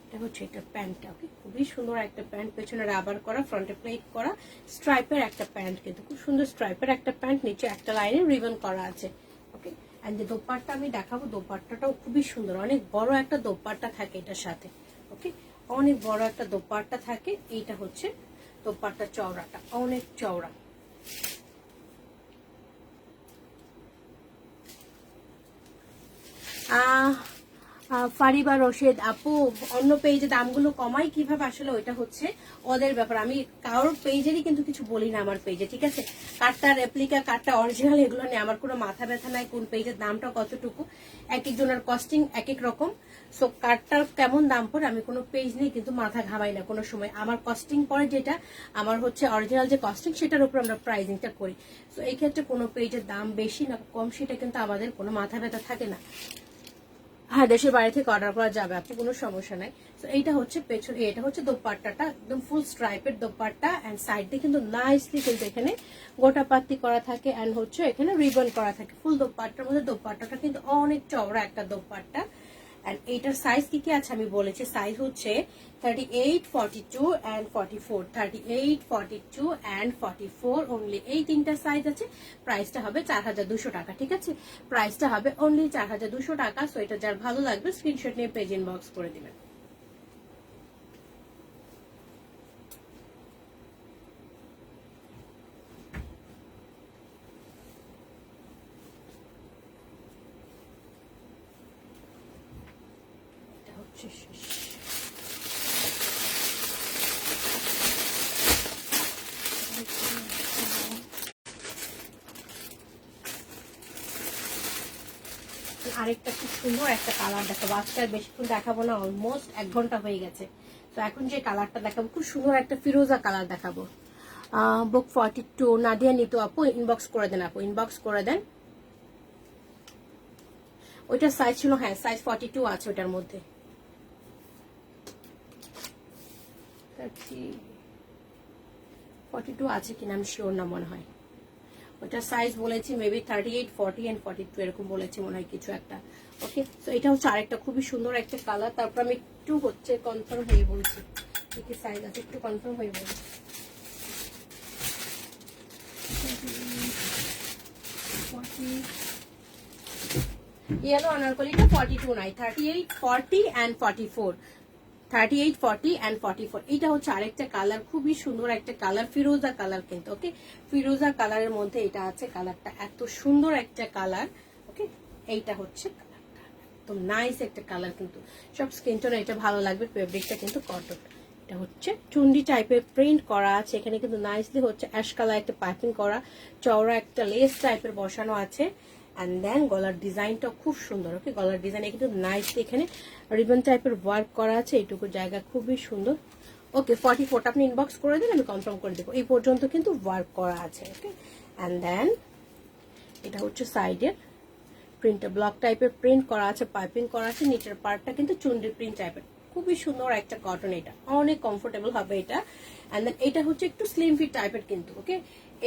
এটা হচ্ছে এটা প্যান্টটা। ওকে, খুবই সুন্দর একটা প্যান্ট, পেছনে রাবার করা, ফ্রন্টে প্লেট করা, স্ট্রাইপের একটা প্যান্ট, কিন্তু খুব সুন্দর স্ট্রাইপের একটা প্যান্ট, নিচে একটা লাইনে রিবন করা আছে। ওকে, এন্ড যে দোপাট্টা আমি দেখাবো, দোপাট্টাটাও খুবই সুন্দর, অনেক বড় একটা দোপাট্টা থাকে এটার সাথে। ওকে, অনেক বড় একটা দোপাট্টা থাকে। এইটা হচ্ছে দোপাট্টা, চওড়াটা অনেক চওড়া। ফারিবা রশেদ আপু, অন্য পেজে দামগুলো কমাই কিভাবে, আসলে ওইটা হচ্ছে ওদের ব্যাপার। আমি কারোর পেজেরই কিন্তু কিছু বলি না আমার পেজে, ঠিক আছে। কার্ডটা রেপ্লিকা, কার্ডটা অরিজিনাল, এগুলো নিয়ে আমার কোনো মাথা ব্যথা নাই। কোন পেজের দামটা কতটুকু, এক একজনের কস্টিং এক এক রকম। সো কার্ডটার কেমন দাম পড়ে আমি কোনো পেজ নিয়ে কিন্তু মাথা ঘামাই না কোনো সময়। আমার কস্টিং পড়ে যেটা, আমার হচ্ছে অরিজিনাল যে কস্টিং, সেটার উপর আমরা প্রাইজিংটা করি। সো এই ক্ষেত্রে কোনো পেজের দাম বেশি না কম, সেটা কিন্তু আমাদের কোনো মাথা ব্যথা থাকে না। হ্যাঁ, দেশের বাইরে থেকে অর্ডার করা যাবে আপু, কোনো সমস্যা নাই। তো এইটা হচ্ছে পেছনে, এটা হচ্ছে দোপাট্টাটা, একদম ফুল স্ট্রাইপের দোপাট্টা। এন্ড সাইড দিয়ে কিন্তু নাইসলি কিন্তু এখানে গোটা পাত্তি করা থাকে, এন্ড হচ্ছে এখানে রিবন করা থাকে। ফুল দোপাট্টার মধ্যে দোপাট্টাটা কিন্তু অনেক চওড়া একটা দোপাট্টা। এন্ড এইটার সাইজ কি কি আছে আমি বলেছি। সাইজ হচ্ছে 38, 42 and 44, 38, 42 and 44 অনলি, এই তিনটা সাইজ আছে। প্রাইসটা হবে 4200 টাকা, ঠিক আছে। প্রাইসটা হবে অনলি 4200 টাকা। সো এটা যার ভালো লাগবে স্ক্রিনশট নিয়ে পেজ ইনবক্স করে দিবেন। এটা হচ্ছে শেষ। আরেকটা খুব সুন্দর একটা কালার দেখাবো, আজকে আর বেশিক্ষণ দেখাবো না, অলমোস্ট 1 ঘন্টা হয়ে গেছে। তো এখন যে কালারটা দেখাবো, খুব সুন্দর একটা ফিরোজা কালার দেখাবো। বুক 42 নাদিয়া নিতু আপু, ইনবক্স করে দেন আপু, ইনবক্স করে দেন। ওইটার সাইজ ছিল, হ্যাঁ সাইজ 42 আছে ওটার মধ্যে। 42 আছে কিনা আমি শিওর না, মনে হয় ওটা সাইজ বলেছি মেবি 38, 40 এন্ড 42 এরকম বলেছি মনে হয় কিছু একটা। ওকে, তো এটা হচ্ছে আরেকটা খুবই সুন্দর একটা কালার। তারপর আমি একটু হচ্ছে কনফার্ম হয়ে বলছি কি সাইজ আছে, একটু কনফার্ম হয়ে বলছি। ইয়েলো আনারকলিটা 42 নাই, 38, 40 এন্ড 44, 38, 40 এন্ড 44। এটা হচ্ছে আরেকটা কালার, খুবই সুন্দর একটা কালার, ফিরোজা কালার কিন্তু। ওকে, ফিরোজা কালারের মধ্যে এটা আছে, কালারটা এত সুন্দর একটা কালার। ওকে, এইটা হচ্ছে কালারটা একদম নাইস একটা কালার, কিন্তু সব স্কিন টোন এটা ভালো লাগবে। ফেব্রিকটা কিন্তু কটন, এটা হচ্ছে চুন্ডি টাইপের প্রিন্ট করা আছে এখানে, কিন্তু নাইসলি হচ্ছে অ্যাশ কালার একটা পাইপিং করা, চওড়া একটা লেস টাইপের বসানো আছে। অ্যান্ড দেন গলার ডিজাইনটা খুব সুন্দর। ওকে, গলার ডিজাইন কিন্তু নাইসলি এখানে রিবন টাইপের ওয়ার্ক করা আছে, এইটুকু জায়গা খুবই সুন্দর। ওকে, 44টা আপনি ইনবক্স করে দিন, আমি কনফার্ম করে দেবো। এই পর্যন্ত কিন্তু ওয়ার্ক করা আছে। ওকে, অ্যান্ড দেন এটা হচ্ছে সাইডের প্রিন্টটা ব্লক টাইপের প্রিন্ট করা আছে, পাইপিং করা আছে, নিচের পার্টটা কিন্তু চুন্ডি প্রিন্ট টাইপের, খুবই সুন্দর একটা কটন, এটা অনেক কমফোর্টেবল হবে এটা। এন্ড দেন এটা হচ্ছে একটু স্লিম ফিট টাইপের কিন্তু। ওকে,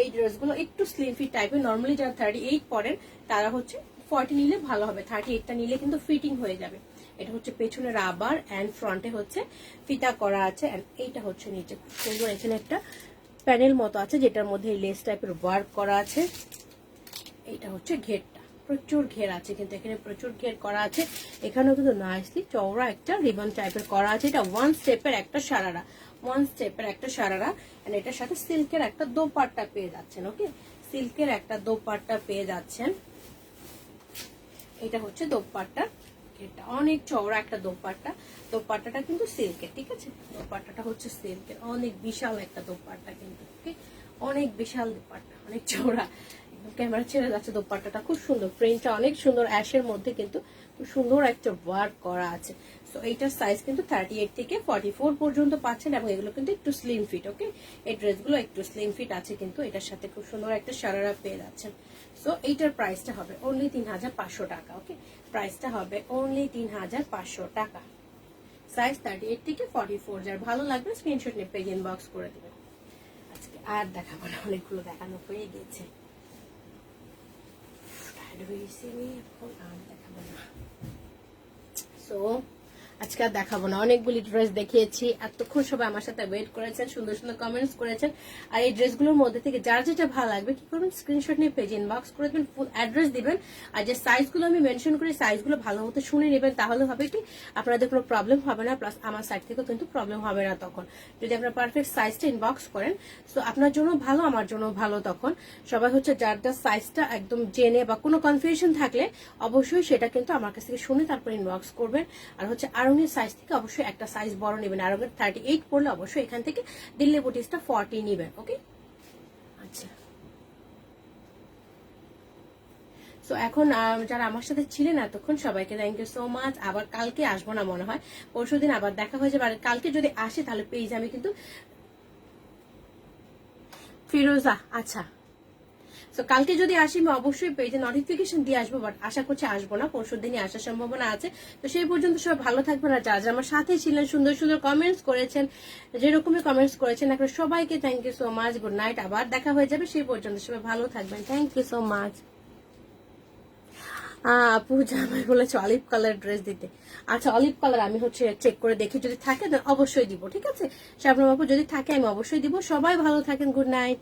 এই ড্রেসগুলো একটু স্লিম ফিট টাইপের, নর্মালি যারা 38 পরেন তারা হচ্ছে 40 নিলে ভালো হবে, 38টা নিলে কিন্তু ফিটিং হয়ে যাবে। এটা হচ্ছে পেছনে রাবার এন্ড ফ্রন্টে হচ্ছে ফিতা করা আছে। এন্ড এইটা হচ্ছে নিচে খুব সুন্দর, এখানে একটা প্যানেল মতো আছে যেটার মধ্যে লেস টাইপের ওয়ার্ক করা আছে। এইটা হচ্ছে ঘেরটা, প্রচুর ঘের আছে কিন্তু এখানে, প্রচুর ঘের করা আছে। এখানেও কিন্তু নাইসলি চওড়া একটা রিবন টাইপের করা আছে। এটা ওয়ান স্টেপের একটা সারারা, ওয়ান স্টেপের একটা সারারা। এন্ড এটার সাথে সিল্কের একটা দোপাট্টা পেয়ে যাচ্ছেন। ওকে, সিল্কের একটা দোপাট্টা পেয়ে যাচ্ছেন। এটা হচ্ছে দোপাট্টা, এটা অনেক চওড়া একটা দোপাট্টা, দোপাট্টাটা কিন্তু সিল্কের, ঠিক আছে, দোপাট্টাটা হচ্ছে সিল্কের, অনেক বিশাল একটা দোপাট্টা কিন্তু। ওকে, অনেক বিশাল দোপাট্টা, অনেক চওড়া, ক্যামেরা ছেড়ে যাচ্ছে। দোপাট্টাটা খুব সুন্দর, প্রিন্টটা অনেক সুন্দর, অ্যাশের মধ্যে কিন্তু খুব সুন্দর একটা ওয়ার্ক করা আছে। সো এইটার সাইজ কিন্তু 38 থেকে 44 পর্যন্ত পাচ্ছেন, এবং এগুলো কিন্তু একটু স্লিম ফিট। ওকে, এই ড্রেসগুলো একটু স্লিম ফিট আছে কিন্তু, এটার সাথে খুব সুন্দর একটা সারারা পেয়ে যাচ্ছেন। সো এইটার প্রাইসটা হবে অনলি 3500 টাকা। ওকে, প্রাইসটা হবে অনলি 3500 টাকা। সাইজ 38 থেকে 44, যার ভালো লাগবে স্ক্রিনশট নিয়ে পেজ ইনবক্স করে দিবেন। আজকে আর দেখাবো না, অনেকগুলো দেখানো হয়ে গেছে, সো আজকে আর দেখাবো না, অনেকগুলি ড্রেস দেখিয়েছি। এতক্ষণ সবাই আমার সাথে ওয়েট করেছেন, সুন্দর সুন্দর কমেন্টস করেছেন। আর এই ড্রেসগুলোর মধ্যে থেকে যার যেটা ভালো লাগবে কি করবেন, স্ক্রিনশট নিয়ে পেজ ইনবক্স করে দেবেন, ফুল অ্যাড্রেস দিবেন। আর যে সাইজগুলো আমি মেনশন করি সাইজগুলো ভালো মতো শুনে নেবেন, তাহলে হবে কি আপনাদের কোনো প্রবলেম হবে না, প্লাস আমার সাইড থেকেও কিন্তু প্রবলেম হবে না তখন, যদি আপনার পারফেক্ট সাইজটা ইনবক্স করেন। সো আপনার জন্য ভালো, আমার জন্য ভালো। তখন সবাই হচ্ছে যার যার সাইজটা একদম জেনে, বা কোনো কনফিউশন থাকলে অবশ্যই সেটা কিন্তু আমার কাছ থেকে শুনে তারপর ইনবক্স করবেন। আর হচ্ছে আরঙের সাইজ থেকে অবশ্যই একটা সাইজ বড় নেবেন, আরঙের 38 পড়লে অবশ্যই এখান থেকে দিল্লি বুটিসটা 40 নেবেন। ওকে, আচ্ছা, সো এখন যারা আমার সাথে ছিলেন এতক্ষণ সবাইকে থ্যাংক ইউ সো মাচ। আবার কালকে আসবো না মনে হয়, পরশুদিন আবার দেখা হয়ে যাবে। আর কালকে যদি আসে তাহলে পেজ আমি কিন্তু ফিরোজা, আচ্ছা, তো কালকে যদি আসি আমি অবশ্যই পেজে নোটিফিকেশন দিয়ে আসবো, বাট আশা করছি আসবো না, পরশুর দিনই আসার সম্ভাবনা আছে। তো সেই পর্যন্ত সবাই ভালো থাকবেন। আর যারা আমার সাথে ছিলেন, সুন্দর সুন্দর কমেন্টস করেছেন, যেরকমই কমেন্টস করেছেন আপনারা সবাইকে thank you so much. Good night, আবার দেখা হয়ে যাবে, সেই পর্যন্ত সবাই ভালো থাকবেন। Thank you so much. আপু জামাই বলেছে অলিভ কালার ড্রেস দিতে। আচ্ছা, অলিভ কালার আমি হচ্ছে চেক করে দেখি, যদি থাকে অবশ্যই দিব, ঠিক আছে। শাবনম আপু যদি থাকে আমি অবশ্যই দিব। সবাই ভালো থাকেন, গুড নাইট।